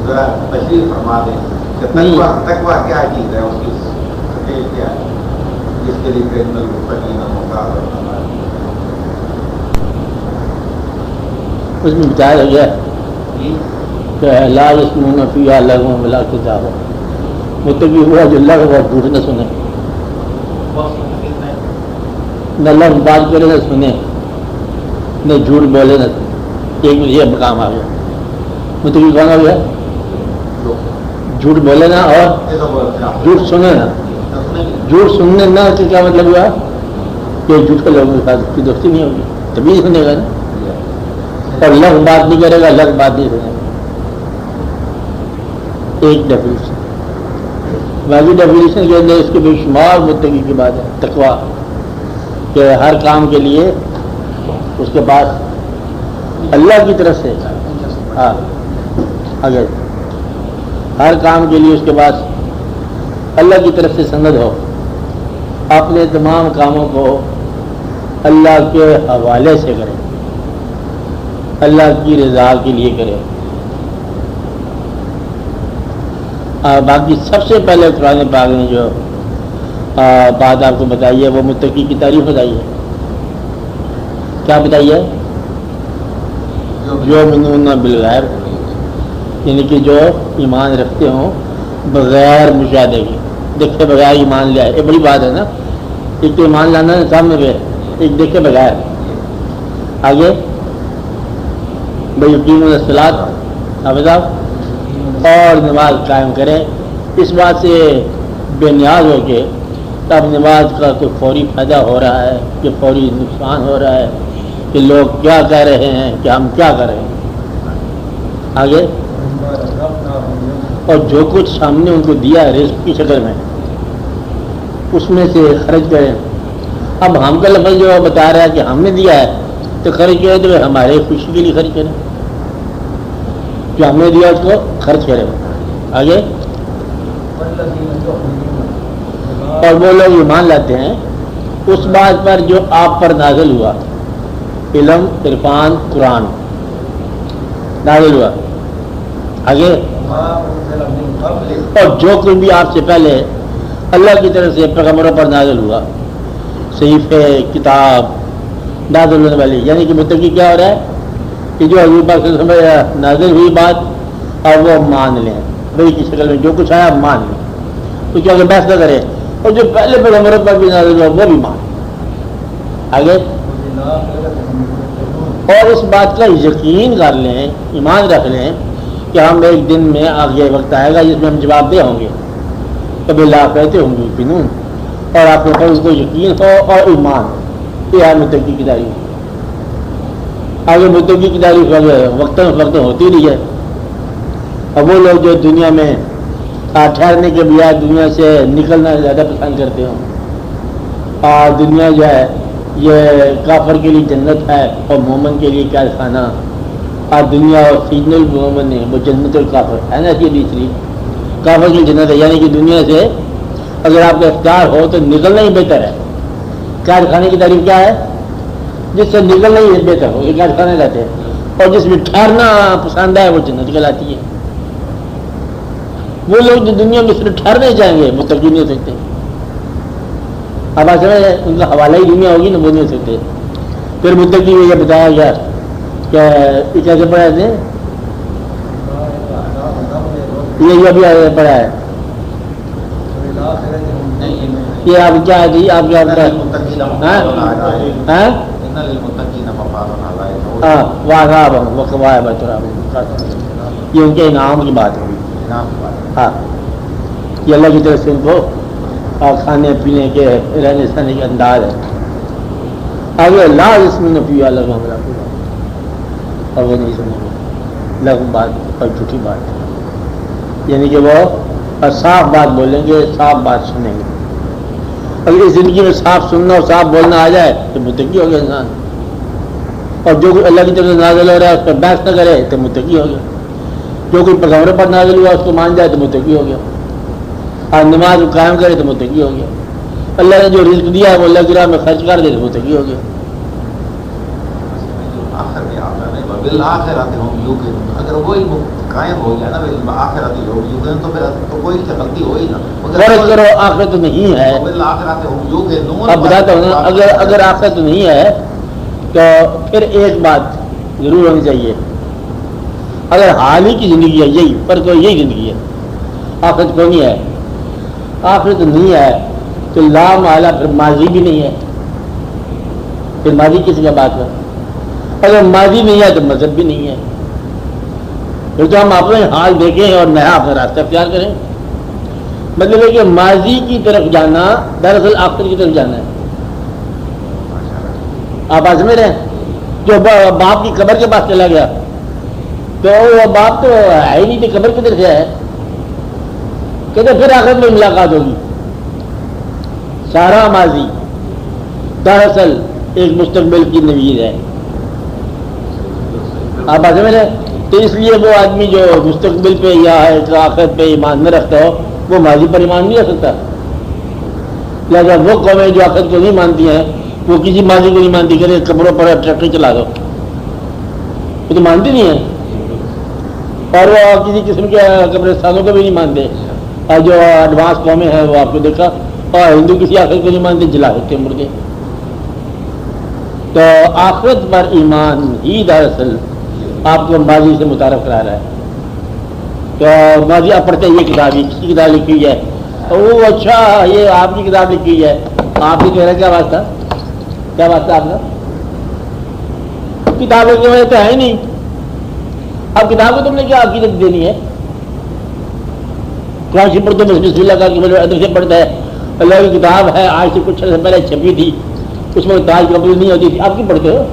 ذرا تشریح فرما دیں کہ تقویٰ کیا چیز ہے، اس کی سٹیج کیا ہے جس کے لیے ان المتقین مقرر اس میں بتایا گیا کہ لا یسمعون فیہا لغوا ولا کذابا، متقی ہوا جو لغو اور جھوٹ نہ سنے، نہ لفظ بات کرے نہ سنے، نہ جھوٹ بولے نہ سنے۔ ایک یہ مقام آ گیا۔ متقی کون آ گیا؟ جھوٹ بولے نا اور جھوٹ سنے نا۔ جھوٹ سننے نہ کہ کیا مطلب ہوا کہ جھوٹ کے لوگوں کے ساتھ کی دوستی نہیں ہوگی، تبھی سنے گا نا۔ اور لفظ بات نہیں کرے گا، لفظ بات نہیں سنے گا۔ ایک ڈیفینیشن۔ باقی ڈیفینیشن کے اندر اس کے بے شمار متقی کی بات ہے۔ تقویٰ کہ ہر کام کے لیے اس کے پاس اللہ کی طرف سے اگر ہر کام کے لیے اس کے پاس اللہ کی طرف سے سند ہو، اپنے تمام کاموں کو اللہ کے حوالے سے کرے، اللہ کی رضا کے لیے کرے۔ باقی سب سے پہلے قرآن پاک نے جو بات آپ کو بتائی ہے وہ متقی کی تعریف بتائی ہے۔ کیا بتائی ہے؟ یؤمنون بالغیب، یعنی کہ جو ایمان رکھتے ہوں بغیر مشاہدے کے، دیکھے بغیر ایمان لے آئے۔ یہ بڑی بات ہے نا، ایک تو ایمان لانا سامنے پہ، ایک دیکھے بغیر۔ آگے یقیمون الصلاۃ اور نماز قائم کریں، اس بات سے بے نیاز ہو کے تب نماز کا کوئی فوری فائدہ ہو رہا ہے کہ فوری نقصان ہو رہا ہے کہ لوگ کیا کہہ رہے ہیں کہ ہم کیا کر رہے ہیں۔ آگے اور جو کچھ سامنے ان کو دیا ہے رزق کی شکل میں، اس میں سے خرچ کریں۔ اب ہم کا لفظ جو بتا رہا ہے کہ ہم نے دیا ہے تو خرچ کریں، تو ہمارے خوشی کے لیے خرچ کریں، جو ہم نے دیا اس کو خرچ کریں۔ آگے اور وہ لوگ ایمان لاتے ہیں اس بات پر جو آپ پر نازل ہوا، علم، عرفان، قرآن نازل ہوا۔ آگے اور جو کچھ بھی آپ سے پہلے اللہ کی طرف سے پیغمبروں پر نازل ہوا، صحیفے، کتاب نازل ہونے والی، یعنی کہ متقی کیا ہو رہا ہے کہ جو حضور پاک صلی اللہ علیہ وسلم نازل ہوئی بات اور وہ مان لیں، وہی کی شکل میں جو کچھ آیا مان لیں، تو کیا کہ بحث نہ کرے، اور جو پہلے پیغمبروں پر بھی نازل ہوا وہ بھی مان۔ آگے اور اس بات کا یقین کر لیں، ایمان رکھ لیں کہ ہم ایک دن میں آگے وقت آئے گا جس میں ہم جواب دے ہوں گے، کبھی لا کہتے ہوں گے فنون، اور آپ کے اس کو یقین ہو اور ایمان، یہ ہے متقی کی تعریف۔ آگے متقی کی تعریف وقتاً فوقتاً ہوتی رہی ہے۔ اور وہ لوگ جو دنیا میں ٹھہرنے کے بجائے دنیا سے نکلنا زیادہ پسند کرتے ہوں، اور دنیا جو ہے یہ کافر کے لیے جنت ہے اور مومن کے لیے قید خانہ، اور دنیا سجن المومن ہے وہ جنت الکافر ہے نا، یہ دوسری کافر کی جنت ہے، یعنی کہ دنیا سے اگر آپ کا اختیار ہو تو نکلنا ہی بہتر ہے۔ قید خانے کی تعریف کیا ہے؟ جس سے نکلنا ہی بہتر ہو، یہ قید خانے رہتے ہیں، اور جس میں ٹھہرنا پسند ہے وہ جنت کہلاتی ہے۔ وہ لوگ جو دنیا میں صرف ٹھہرنے جائیں گے متقی نہیں ہو سکتے۔ اب آپ سمجھ ان کا حوالہ ہی دنیا ہوگی نا، وہ نہیں ہو سکتے۔ پھر متقی میں یہ بتایا گیا کہ یہ کیسے پڑھا تھے، یہ بھی پڑھا ہے، یہ آپ کیا ہے، آپ کیا یہ ان کے انعام کی بات ہوگی۔ ہاں یہ اللہ کی طرف سے ان کو کھانے پینے کے رہنے سہنے کے انداز ہے۔ آگے اللہ اس میں نفی الگ اور وہ نہیں سنیں گے لغو بات اور جھوٹی بات، یعنی کہ وہ صاف بات بولیں گے، صاف بات سنیں گے۔ اگر اس زندگی میں صاف سننا اور صاف بولنا آ جائے تو متقی ہو گیا انسان، اور جو کوئی اللہ کی طرف سے نازل ہو رہا ہے اس پر بحث نہ کرے تو متقی ہو گیا، جو کوئی پیغمبر پر نازل ہوا اس کو مان جائے تو متقی ہو گیا، اور نماز کو قائم کرے تو متقی ہو گیا، اللہ نے جو رزق دیا ہے وہ اللہ کی راہ میں خرچ کر دے تو متقی ہو گیا۔ یوں کہ اگر وہی قائم ہو گیا نا آخرت ہی ہوگی یوں تو پھر تو کوئی غلطی ہوئی نا فرض کرو آخرت نہیں ہے آخرت یوں کہ اب بتاتا ہوں نا اگر آخرت نہیں ہے تو پھر ایک بات ضرور ہونی چاہیے اگر حال ہی کی زندگی ہے یہی پر کوئی یہی زندگی ہے آخرت کو نہیں ہے آخرت نہیں ہے تو لا محالہ پھر ماضی بھی نہیں ہے پھر ماضی کس کا بات ہے اگر ماضی نہیں ہے تو مذہب بھی نہیں ہے پھر تو ہم اپنے حال دیکھیں اور نیا اپنا راستہ اختیار کریں مطلب ہے کہ ماضی کی طرف جانا دراصل آخرت کی طرف جانا ہے آپ آج سمجھ رہے ہیں جو باپ کی قبر کے پاس چلا گیا تو وہ باپ تو ہے ہی نہیں تھی قبر کدھر سے ہے کہتے پھر آخرت میں ملاقات ہوگی سارا ماضی دراصل ایک مستقبل کی نوید ہے آپ بات سمجھ رہے تو اس لیے وہ آدمی جو مستقبل پہ یا آخرت پہ ایمان نہ رکھتا ہو وہ ماضی پر ایمان نہیں رکھ سکتا لہٰذا وہ قومیں جو آخرت کو نہیں مانتی ہیں وہ کسی ماضی کو نہیں مانتی کہ قبروں پر ٹریکٹر چلا دو وہ تو مانتی نہیں ہے اور وہ کسی قسم کے قبرستانوں کو بھی نہیں مانتے اور جو ایڈوانس قومیں ہیں وہ آپ کو دیکھا اور ہندو کسی آخرت کو نہیں مانتے جلا دیتے مردے تو آخرت پر ایمان ہی دراصل آپ کو ماضی سے متعارف کرا رہا ہے تو ماضی آپ پڑھتے ہیں یہ کتاب کسی کتاب لکھی ہوئی ہے او اچھا یہ آپ کی کتاب لکھی ہوئی ہے آپ ہی کہہ رہے کیا بات تھا کیا بات تھا آپ کا کتابیں کی وجہ تو ہے نہیں اب کتاب کو تم نے کیا عقیدت دینی ہے قرآن شریف پڑھتے بسم اللہ کا ادب سے پڑھتا ہے اللہ کی کتاب ہے آج سے کچھ عرصے پہلے چھپی تھی اس میں تاج قبول نہیں ہوتی تھی آپ کی پڑھتے ہو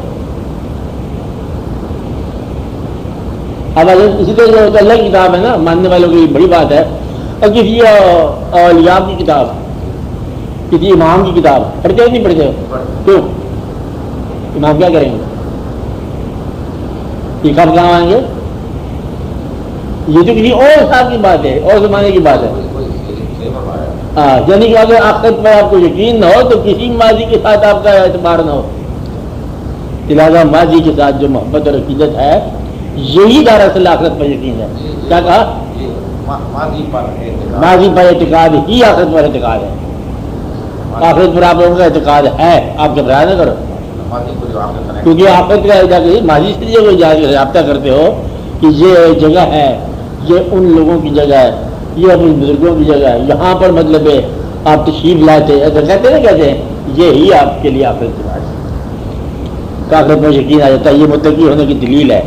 اب اسی طرح جو اللہ کی کتاب ہے نا ماننے والوں کی بڑی بات ہے اور کسی اولیاء کی کتاب کسی امام کی کتاب پڑھتے ہو نہیں پڑھتے ہو کیوں امام کیا کریں گے یہ کب کہاں آئیں گے یہ تو کسی اور صاحب کی بات ہے اور زمانے کی بات ہے ہاں یعنی کہ اگر آخرت میں آپ کو یقین نہ ہو تو کسی ماضی کے ساتھ آپ کا اعتبار نہ ہو لہٰذا ماضی کے ساتھ جو محبت اور عقیدت ہے یہی دراصل آخرت پر یقین ہے کیا کہا ماضی پر اعتقاد ہی آخرت پر اعتقاد ہے آخرت پر آپ لوگوں کا اعتقاد ہے آپ گھبراہ نہ کرو کیونکہ آخرت کا جا کے ماضی سے جو جا کے رابطہ کرتے ہو کہ یہ جگہ ہے یہ ان لوگوں کی جگہ ہے یہ اپنے بزرگوں کی جگہ ہے یہاں پر مطلب ہے آپ تشریف لاتے ایسا کہتے نا کہتے ہیں یہی آپ کے لیے آخرت کی بات ہے آخرت میں یقین آ جاتا ہے یہ متقی ہونے کی دلیل ہے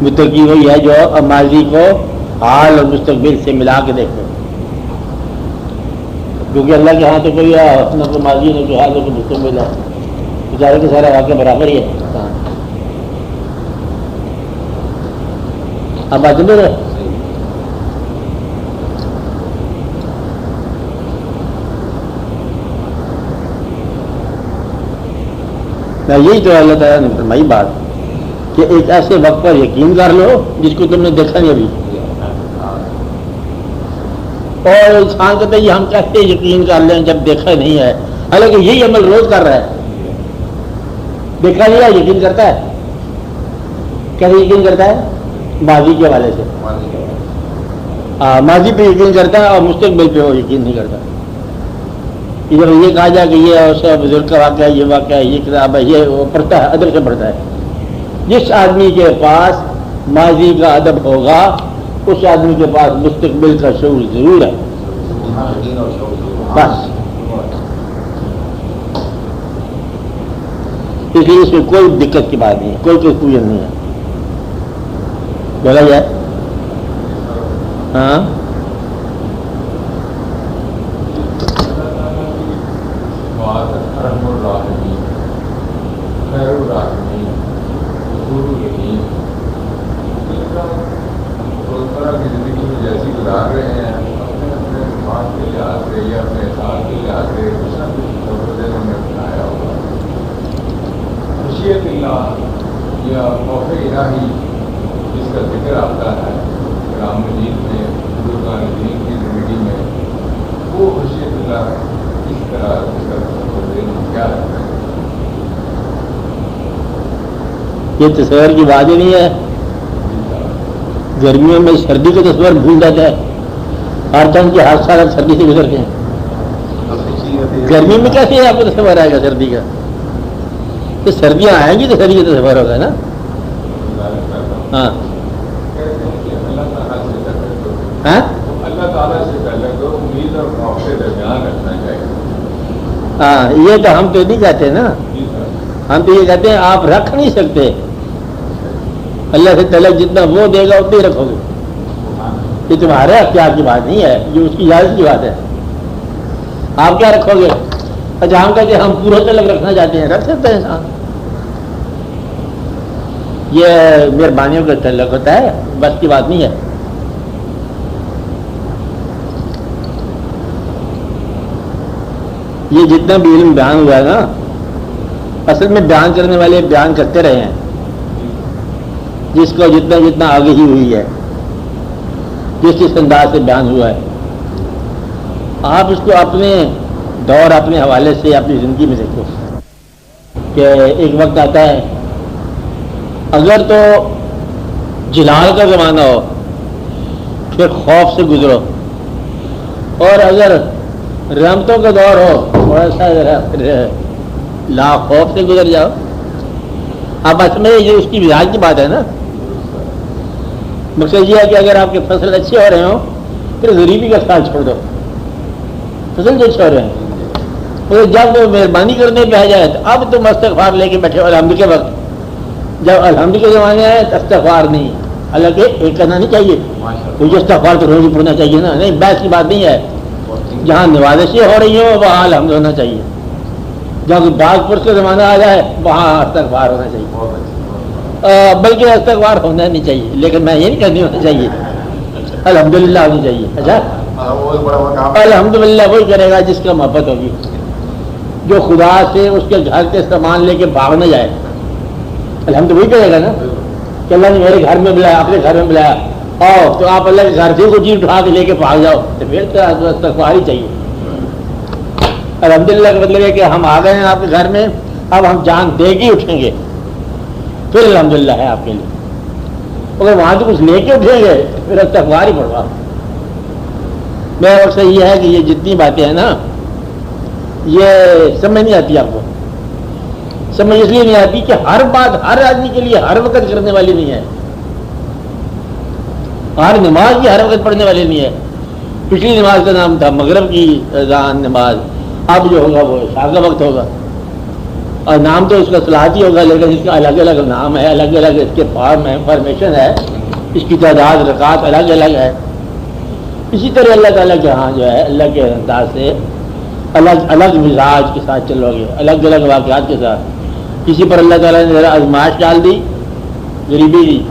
متقی وہی ہے جو ماضی کو حال اور مستقبل سے ملا کے دیکھتے کیونکہ اللہ کے ہاں تو کوئی نہ کوئی ماضی نہ کوئی حال نہ کوئی مستقبل ہے سارے کے سارے واقع برابر ہی ہے اب بات سمجھ رہے یہی تو اللہ تعالیٰ نے فرمائی بات کہ ایک ایسے وقت پر یقین کر لو جس کو تم نے دیکھا نہیں ابھی اور انسان کہتے ہیں ہم کیسے یقین کر لیں جب دیکھا نہیں ہے حالانکہ یہی عمل روز کر رہا ہے دیکھا نہیں ہے یقین کرتا ہے کیسے یقین کرتا ہے ماضی کے حوالے سے ماضی پہ یقین کرتا ہے اور مستقبل پہ وہ یقین نہیں کرتا جب یہ کہا جائے کہ یہ اس بزرگ کا واقعہ ہے یہ واقعہ ہے یہ کتاب ہے یہ وہ پڑھتا ہے ادب سے پڑھتا ہے جس آدمی کے پاس ماضی کا ادب ہوگا اس آدمی کے پاس مستقبل کا شعور ضرور ہے بس اس لیے اس میں کوئی دقت کی بات نہیں ہے کوئی کنفیوژن نہیں ہے بولا جائے ہاں جس کا ذکر آتا ہے قرآن مجید میں بزرگان دین کی زندگی میں وہ خشیت اللہ کس طرح کیا یہ تصور کی بات ہی نہیں ہے. گرمیوں میں سردی کا تصور بھول جاتا ہے. ہر چند کے ہاتھ سال سردی سے گزرتے ہیں. گرمی میں کیسے آپ کو تصور آئے گا سردی کا؟ تو سردیاں آئیں گی تو سردی کا تصور ہوگا نا. ہاں اللہ تعالیٰ سے پہلے تو امید اور خوف کے درمیان رکھنا چاہیے. ہاں یہ تو ہم تو نہیں کہتے نا. ہم تو یہ کہتے ہیں آپ رکھ نہیں سکتے. اللہ سے تعلق جتنا وہ دے گا اتنا ہی رکھو گے. یہ تمہارے اختیار کی بات نہیں ہے، یہ اس کی اجازت کی بات ہے. آپ کیا رکھو گے؟ اچھا ہم کہتے ہیں ہم پورا تعلق رکھنا چاہتے ہیں، رکھ سکتے ہیں انسان. یہ مہربانیوں کا تعلق ہوتا ہے، بس کی بات نہیں ہے. یہ جتنا بھی علم بیان ہوا ہے نا، اصل میں بیان کرنے والے بیان کرتے رہے ہیں. جس کو جتنا جتنا آگہی ہوئی ہے، جس انداز سے بیان ہوا ہے، آپ اس کو اپنے دور اپنے حوالے سے اپنی زندگی میں دیکھو کہ ایک وقت آتا ہے اگر تو جلال کا زمانہ ہو پھر خوف سے گزرو، اور اگر رحمتوں کا دور ہو تھوڑا سا لا خوف سے گزر جاؤ. اب اصل میں یہ اس کی مزاج کی بات ہے نا. مقصد یہ ہے کہ اگر آپ کے فصل اچھے ہو رہے ہوں پھر غریبی کا خیال چھوڑ دو. فصل جو اچھے ہو رہے ہیں جب وہ مہربانی کرنے پہ آ جائے تو اب تم استغفار لے کے بیٹھے ہو الحمد کے وقت. جب الحمد کے زمانے آئے تو استغفار نہیں. حالانکہ ایک کرنا نہیں چاہیے، کوئی استغفار تو روز ہی پڑھنا چاہیے نا. نہیں بحث کی بات نہیں ہے. جہاں نوازشیں ہو رہی ہوں وہاں الحمد ہونا چاہیے. جب باغ پرس کا زمانہ آ جائے وہاں استغفار ہونا چاہیے. بلکہ استغفار ہونا نہیں چاہیے، لیکن میں یہ نہیں کہتی ہونا چاہیے، الحمدللہ ہونی چاہیے. اچھا الحمدللہ وہی کرے گا جس کا محبت ہوگی، جو خدا سے اس کے گھر کے سامان لے کے بھاگ نہ جائے. الحمد وہی کرے گا نا کہ اللہ نے میرے گھر میں بلایا، اپنے گھر میں بلایا، اور تو آپ اللہ کے گھر سے کوئی چیز اٹھا کے لے کے بھاگ جاؤ تو پھر تو استغفار ہی چاہیے. الحمدللہ کا مطلب ہے کہ ہم آ گئے ہیں آپ کے گھر میں، اب ہم جان دے کے اٹھیں گے پھر الحمدللہ ہے آپ کے لیے. اگر وہاں سے کچھ لے کے اٹھیں گے پھر استغفار ہی پڑھوا. میرا مقصد یہ ہے کہ یہ جتنی باتیں ہیں نا یہ سمجھ نہیں آتی. آپ کو سمجھ اس لیے نہیں آتی کہ ہر بات ہر آدمی کے لیے ہر وقت کرنے والی نہیں ہے. ہر نماز بھی ہر وقت پڑھنے والی نہیں ہے. پچھلی نماز کا نام تھا مغرب کی اذان نماز، اب جو ہوگا وہ عشاء کا وقت ہوگا، اور نام تو اس کا صلاحت ہی ہوگا، لیکن اس کا الگ الگ نام ہے، الگ الگ اس کے فارم ہے، انفارمیشن ہے، اس کی تعداد رکعات الگ الگ ہے. اسی طرح اللہ تعالیٰ کے ہاں جو ہے اللہ کے انداز سے الگ الگ مزاج کے ساتھ چلو گے، الگ الگ واقعات کے ساتھ. کسی پر اللہ تعالیٰ نے ذرا آزمائش ڈال دی، غریبی دی،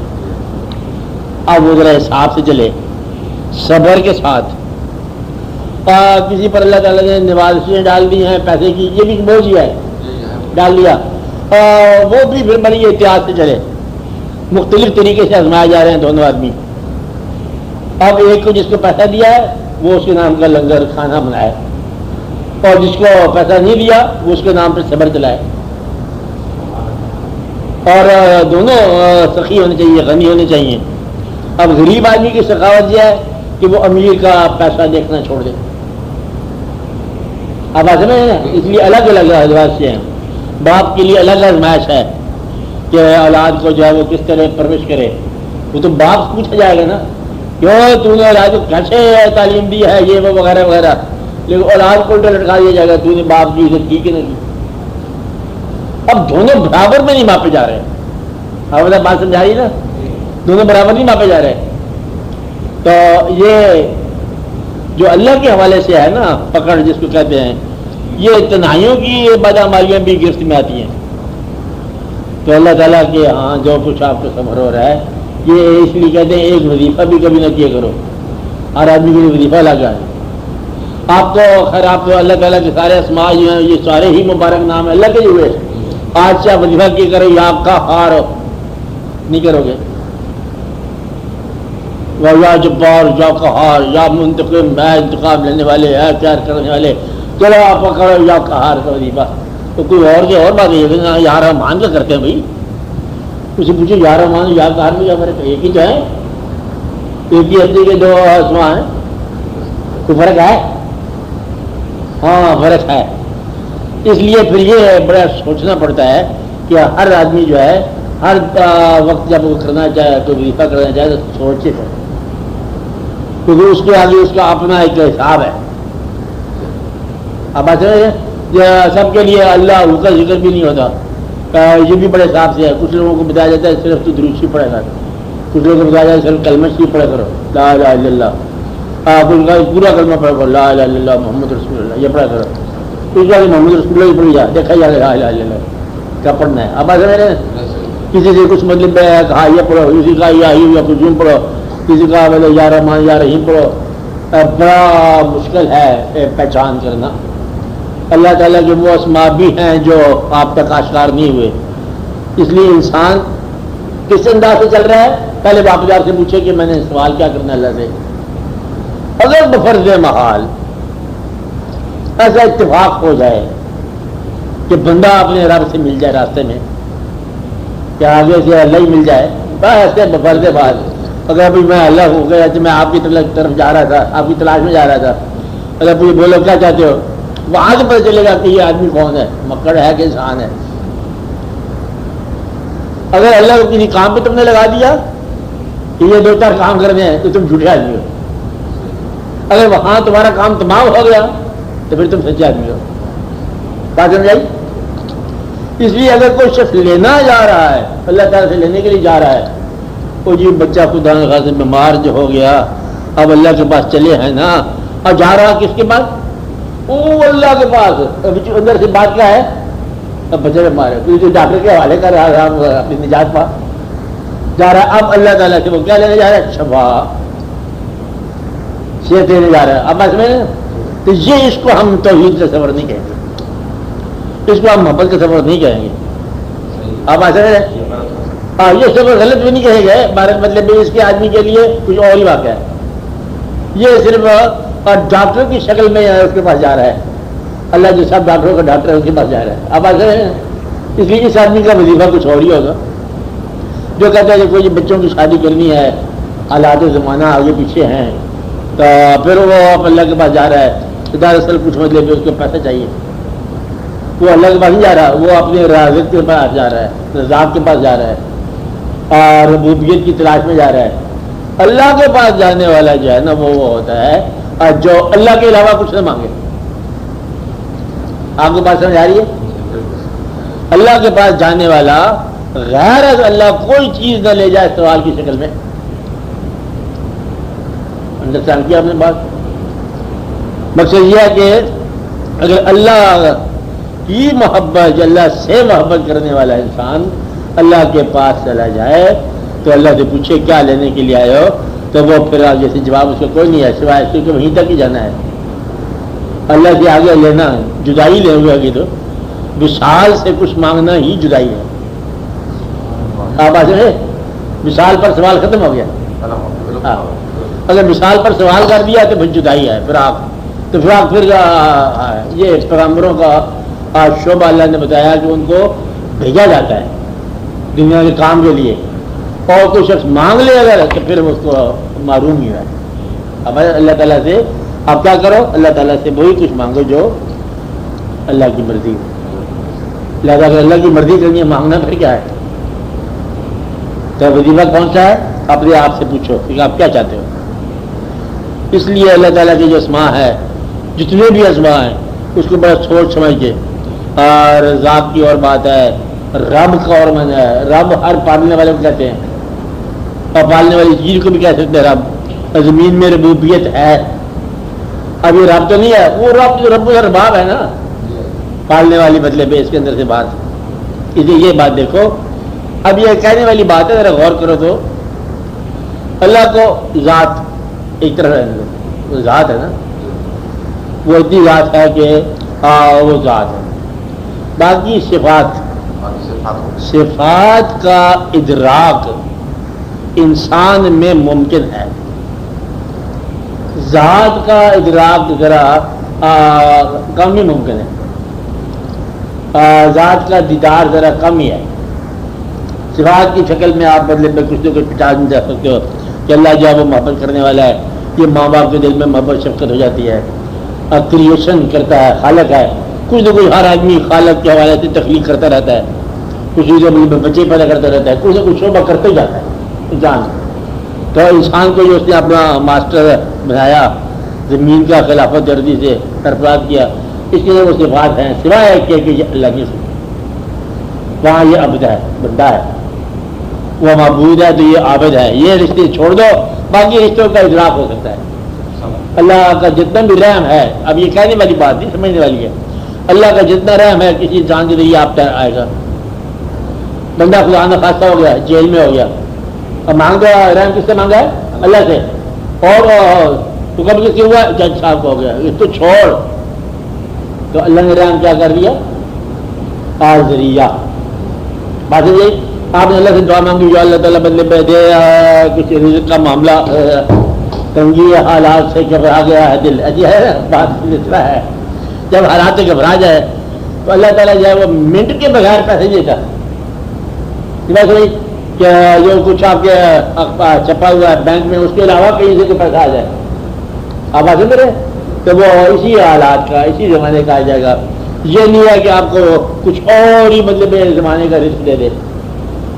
اب وہ ذرا حساب سے چلے صبر کے ساتھ. کسی پر اللہ تعالیٰ نے نوازشیں ڈال دی ہیں پیسے کی، یہ بھی بوجھ ہی ہے، ڈال دیا، وہ بھی پھر بڑی احتیاط سے چلے. مختلف طریقے سے آزمائے جا رہے ہیں دونوں آدمی. اب ایک کو جس کو پیسہ دیا ہے وہ اس کے نام کا لنگر کھانا بنائے، اور جس کو پیسہ نہیں دیا وہ اس کے نام پر صبر چلائے. اور دونوں سخی ہونے چاہیے، غنی ہونے چاہیے. اب غریب آدمی کی سخاوت یہ ہے کہ وہ امیر کا پیسہ دیکھنا چھوڑ دے. اب ایسے میں اس لیے الگ الگ حضرات سے ہیں. باپ کے لیے الگ آزمائش ہے کہ اولاد کو جو ہے وہ کس طرح پرورش کرے. وہ تو باپ سے پوچھا جائے گا نا، کیوں تو نے اولاد کو کیسے تعلیم دی ہے، یہ وہ وغیرہ وغیرہ. لیکن اولاد کو الٹا لٹکا دیا جائے گا تو نے باپ کی عزت کی کہ نہیں کی. اب دونوں برابر میں نہیں ماپے جا رہے. آپ بات سمجھا رہی نا، دونوں برابر نہیں ماپے جا رہے. تو یہ جو اللہ کے حوالے سے ہے نا پکڑ جس کو کہتے ہیں، یہ تنہائیوں کی بدعمالیاں بھی گرفت میں آتی ہیں. تو اللہ تعالیٰ کے ہاں جو کچھ آپ کو صبر ہو رہا ہے، یہ اس لیے کہتے ہیں ایک وظیفہ بھی کبھی نہ کیا کرو. ہر آدمی کو وظیفہ لگا ہے. آپ تو خیر آپ تو اللہ تعالیٰ کے سارے اسماء جو ہیں یہ سارے ہی مبارک نام ہے اللہ کے جو ہوئے. آج سے آپ وظیفہ کیا کرو یا آپ کا ہار ہو نہیں کرو گے، یا جبار یا قہار یا منتقم ہے انتقام لینے والے ہے پیار کرنے والے، چلو آپ پکڑو یا قہار کا وظیفہ. تو کوئی اور کی اور بات ہے یار ہم مان کے کرتے ہیں بھائی، اسے پوچھو یا رحمان یا قہار میں کیا فرق ہے؟ ایک ہی تو ہے، ایک ہی ہستی کے دو آسماں ہیں، کوئی فرق ہے؟ ہاں فرق ہے۔ اس لیے پھر یہ بڑا سوچنا پڑتا ہے کہ ہر آدمی جو ہے ہر وقت جب وہ کرنا چاہے تو وظیفہ کرنا چاہے تو سوچے کرے، کیونکہ اس کے آگے اس کا اپنا ایک حساب ہے۔ اب سب کے لیے اللہ کا ذکر بھی نہیں ہوتا، یہ بھی بڑے حساب سے ہے۔ کچھ لوگوں کو بتایا جاتا ہے صرف تو درود شریف پڑھا کرو، کچھ لوگوں کو بتایا جاتا ہے صرف کلمہ شریف پڑھا کرو، لا الہ الا اللہ، کچھ پورا کلمہ پڑھا کرو، لا الہ الا اللہ محمد رسول اللہ، یہ پڑھا کرو۔ کچھ بات محمد رسول اللہ ہی پڑھی جائے، دیکھا جائے لا الہ الا اللہ کیا پڑھنا ہے۔ اب ایسا میرے کسی سے کچھ مطلب کہا یہ پڑھو، کسی کا یا کچھ یوں پڑھو، کسی کا بولے یا رحمان یا رحیم پڑھو، بڑا مشکل ہے پہچان کرنا۔ اللہ تعالیٰ کے وہ اسماء بھی ہیں جو آپ تک آشکار نہیں ہوئے، اس لیے انسان کس انداز سے چل رہا ہے؟ پہلے باپ سے پوچھے کہ میں نے سوال کیا کرنا اللہ سے۔ اگر بفرض محال ایسا اتفاق ہو جائے کہ بندہ اپنے رب سے مل جائے راستے میں، کہ آگے سے اللہ ہی مل جائے، بس ایسے بفرض بعد اگر ابھی میں اللہ ہو گیا تو میں آپ کی طرف جا رہا تھا، آپ کی تلاش میں جا رہا تھا، اگر مجھے بولو کیا چاہتے ہو، وہاں سے پتہ چلے گا کہ یہ آدمی کون ہے، مکڑ ہے کہ انسان ہے۔ اگر اللہ کو کسی کام پہ تم نے لگا دیا کہ یہ دو چار کام کرنے ہیں تو تم جھوٹے آدمی ہو، اگر وہاں تمہارا کام تمام ہو گیا تو پھر تم سچے آدمی ہو۔ بات سمجھائی؟ اس لیے اگر کوئی شخص لینا جا رہا ہے، اللہ تعالیٰ سے لینے کے لیے جا رہا ہے، وہ جی بچہ خدا نخواستہ سے بیمار جو ہو گیا، اب اللہ کے پاس چلے ہیں نا، اور جا رہا کس کے پاس؟ وہ اللہ کے پاس۔ اندر سے بات کیا ہے؟ اب بچے بیمار ہے، تو ڈاکٹر کے حوالے کر رہا ہے، اپنی نجات پا جا رہا ہے۔ اب اللہ تعالیٰ سے وہ کیا لینے جا رہا ہے؟ شفا، صحت دینے جا رہا ہے۔ اب بس میں تو یہ اس کو ہم توحید کا سفر نہیں کہیں گے، اس کو ہم محبت کا سفر نہیں کہیں گے۔ اب ایسا ہے ہاں، یہ سفر غلط بھی نہیں کہے گئے، بھارت مطلب اس کے آدمی کے لیے کچھ اور ہی واقعہ ہے۔ یہ صرف ڈاکٹر کی شکل میں اس کے پاس جا رہا ہے، اللہ جو سب ڈاکٹروں کا ڈاکٹر ہے اس کے پاس جا رہا ہے۔ اب ایسا ہے اس لیے اس آدمی کا وظیفہ کچھ اور ہی ہوگا، جو کہتا ہے کہ کوئی بچوں کی شادی کرنی ہے، حالات زمانہ آگے پیچھے ہیں، تو پھر وہ اب اللہ کے پاس جا رہا ہے۔ دراصل کچھ مطلب اس کو پیسہ چاہیے، وہ اللہ کے پاس نہیں جا رہا، وہ اپنے رازق کے پاس جا رہا ہے، رزاق کے پاس جا رہا ہے، اور ربوبیت کی تلاش میں جا رہا ہے۔ اللہ کے پاس جانے والا جو ہے نا وہ ہوتا ہے جو اللہ کے علاوہ کچھ نہ مانگے۔ آپ کو بات سمجھ آ رہی ہے؟ اللہ کے پاس جانے والا غیر از اللہ کوئی چیز نہ لے جائے سوال کی شکل میں۔ انڈرسٹینڈ کیا آپ نے بات؟ مقصد یہ ہے کہ اگر اللہ کی محبت، اللہ سے محبت کرنے والا انسان اللہ کے پاس چلا جائے تو اللہ سے پوچھے کیا لینے کے لیے آئے ہو، تو وہ پھر آگے سے جواب اس کا کوئی نہیں ہے سوائے اس کے وہیں تک ہی جانا ہے۔ اللہ سے آگے لینا جدائی لے ہوئے آگے تو وصال سے کچھ مانگنا ہی جدائی ہے۔ آپ آج وصال پر سوال ختم ہو گیا۔ اگر وصال پر سوال کر دیا تو پھر جدائی ہے، پھر آپ تو پھر یہ پیغمبروں کا شعبہ اللہ نے بتایا کہ ان کو بھیجا جاتا ہے دنیا کے کام کے لیے، اور کوئی شخص مانگ لے اگر تو پھر اس کو معروم ہی ہے۔ اب اللہ تعالیٰ سے آپ کیا کرو؟ اللہ تعالیٰ سے وہی کچھ مانگو جو اللہ کی مرضی ہے۔ لہٰذا اگر اللہ کی مرضی کرنی ہے مانگنا پھر کیا ہے؟ تو وظیفہ کون سا ہے؟ اپنے آپ سے پوچھو کہ آپ کیا چاہتے ہو۔ اس لیے اللہ تعالیٰ کی جو اسماء ہے، جتنے بھی اسماء ہیں اس کو بڑا سوچ سمجھ کے، اور ذات کی اور بات ہے، رب کا اور من ہے۔ رب ہر پالنے والے کو کہتے ہیں، اور پالنے والی چیز کو بھی کہہ سکتے ہیں رب۔ زمین میں ربوبیت ہے، اب یہ رب تو نہیں ہے، وہ رب ارباب ہے نا، پالنے والی مطلب ہے اس کے اندر سے بات۔ اس لیے یہ بات دیکھو، اب یہ کہنے والی بات ہے، ذرا غور کرو تو اللہ کو ذات ایک طرح ذات ہے نا، وہ اتنی ذات ہے کہ وہ ذات ہے۔ باقی صفات کا ادراک انسان میں ممکن ہے، ذات کا ادراک ذرا کم ہی ممکن ہے، ذات کا دیدار ذرا کم ہی ہے۔ صفات کی شکل میں آپ بدلے میں کچھ نہ کچھ پچاس نہیں جا سکتے ہو کہ اللہ جو ہے وہ محبت کرنے والا ہے. یہ ماں باپ کے دل میں محبت شفقت ہو جاتی ہے. کریشن کرتا ہے, خالق ہے. کچھ نہ کچھ ہر آدمی خالق کے حوالے سے تخلیق کرتا رہتا ہے, کچھ بچے پیدا کرتا رہتا ہے, کچھ نہ کچھ شعبہ کرتے ہی جاتا ہے انسان. تو انسان کو جو اس نے اپنا ماسٹر بنایا, زمین کا خلافت جردی سے سرفراز کیا, اس کے لیے وہ صفات ہیں سوائے کہ یہ اللہ کی صفات. وہاں یہ عبد ہے, بندہ ہے, وہ معبود ہے تو یہ عابد ہے. یہ رشتے چھوڑ دو, باقی رشتوں کا ادراک ہو سکتا ہے. اللہ کا جتنا بھی رحم ہے, اب یہ کہنے والی بات نہیں سمجھنے والی ہے, اللہ کا جتنا رحم ہے کسی انسان کے ذریعے آپ تک آئے گا. بندہ خدا نہ خاصہ ہو گیا, جیل میں ہو گیا, اب مانگ رہا رحم کس سے مانگا ہے؟ اللہ سے. اور تو کب کس سے ہوا؟ جج صاحب کو ہو گیا. اس کو چھوڑ, تو اللہ نے رحم کیا کر دیا؟ ذریعہ. بات ہے یہی, آپ نے اللہ سے دعا مانگی, جو اللہ تعالیٰ بدلے پہ دے, کسی رزق کا معاملہ تنگی حالات سے گھبرا گیا ہے دل, ایسی ہے بات اس طرح ہے. جب حالات سے گھبرا جائے تو اللہ تعالیٰ جو ہے وہ منٹ کے بغیر پیسے دیتا ہے. کہ جو کچھ آپ کے چھپا ہوا ہے بینک میں, اس کے علاوہ کہیں سے پیسہ آ جائے, آپ آ سکتے رہے, تو وہ اسی حالات کا, اسی زمانے کا آ جائے گا. یہ نہیں ہے کہ آپ کو کچھ اور ہی مطلب زمانے کا رزق دے دے.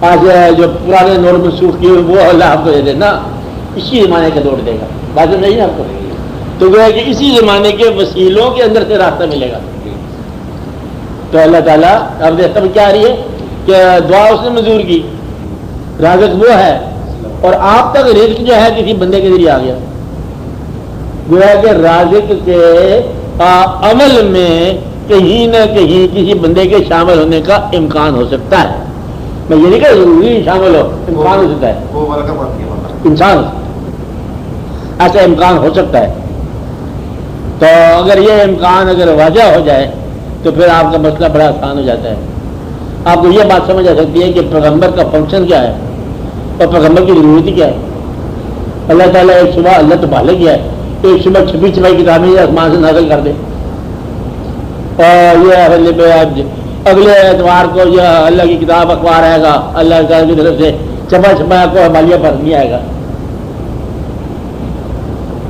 آج جو پرانے نوٹ منسوخ کیے وہ اللہ آپ کو دے دے نا, اسی زمانے کا نوٹ دے گا. بات نہیں ہے آپ کو, تو وہ ہے کہ اسی زمانے کے وسیلوں کے اندر سے راستہ ملے گا. تو اللہ تعالیٰ اب سب کیا آ رہی ہے کہ دعا اس نے منظور کی, رازق وہ ہے, اور آپ تک رزق جو ہے کسی بندے کے ذریعے آ گیا. وہ ہے کہ رازق کے عمل میں کہیں نہ کہیں کسی بندے کے شامل ہونے کا امکان ہو سکتا ہے. میں یہ نہیں کہ ضروری شامل ہو, امکان ہو سکتا ہے, انسان ایسا امکان ہو سکتا ہے. تو اگر یہ امکان اگر واضح ہو جائے تو پھر آپ کا مسئلہ بڑا آسان ہو جاتا ہے. آپ کو یہ بات سمجھ آ سکتی ہے کہ پیغمبر کا فنکشن کیا ہے اور پیغمبر کی ضرورت کیا ہے. اللہ تعالیٰ ایک صبح, اللہ تو بھالے کیا ہے, ایک صبح چھپی چھپائی کتابیں آسمان سے نازل کر دے, اور یہ اگلے اتوار کو یہ اللہ کی کتاب اخبار آئے گا, اللہ تعالیٰ کی طرف سے چھپا چھپایا کو ہمالیہ پر نہیں آئے گا.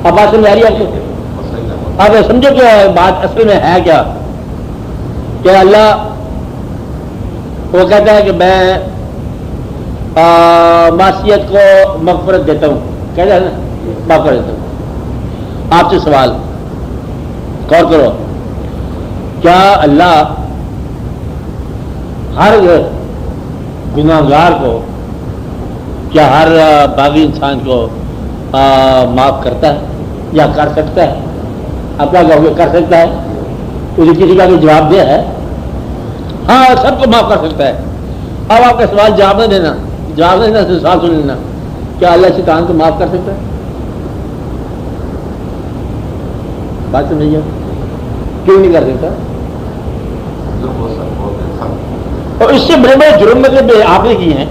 اب بات سمجھ آ رہی ہے آپ کو؟ آپ سمجھو کہ بات اصل میں ہے کیا, کہ اللہ وہ کہتا ہے کہ میں معصیت کو مغفرت دیتا ہوں, کہتا ہے نا مغفرت دیتا ہوں. آپ سے سوال غور کرو, کیا اللہ ہر گناہگار کو, کیا ہر باغی انسان کو معاف کرتا ہے یا کر سکتا ہے؟ آپ کیا کہو گے, کر سکتا ہے؟ اسے کسی کا کوئی جواب دیا ہے؟ ہاں, سب کو معاف کر سکتا ہے. اب آپ کا سوال جواب نہ دینا, سوال سن لینا, کیا اللہ شیطان کو معاف کر سکتا ہے؟ بات سمجھیے, کیوں نہیں کر سکتا؟ اور اس سے بڑے بڑے جرم مطلب آپ نے کیے ہیں,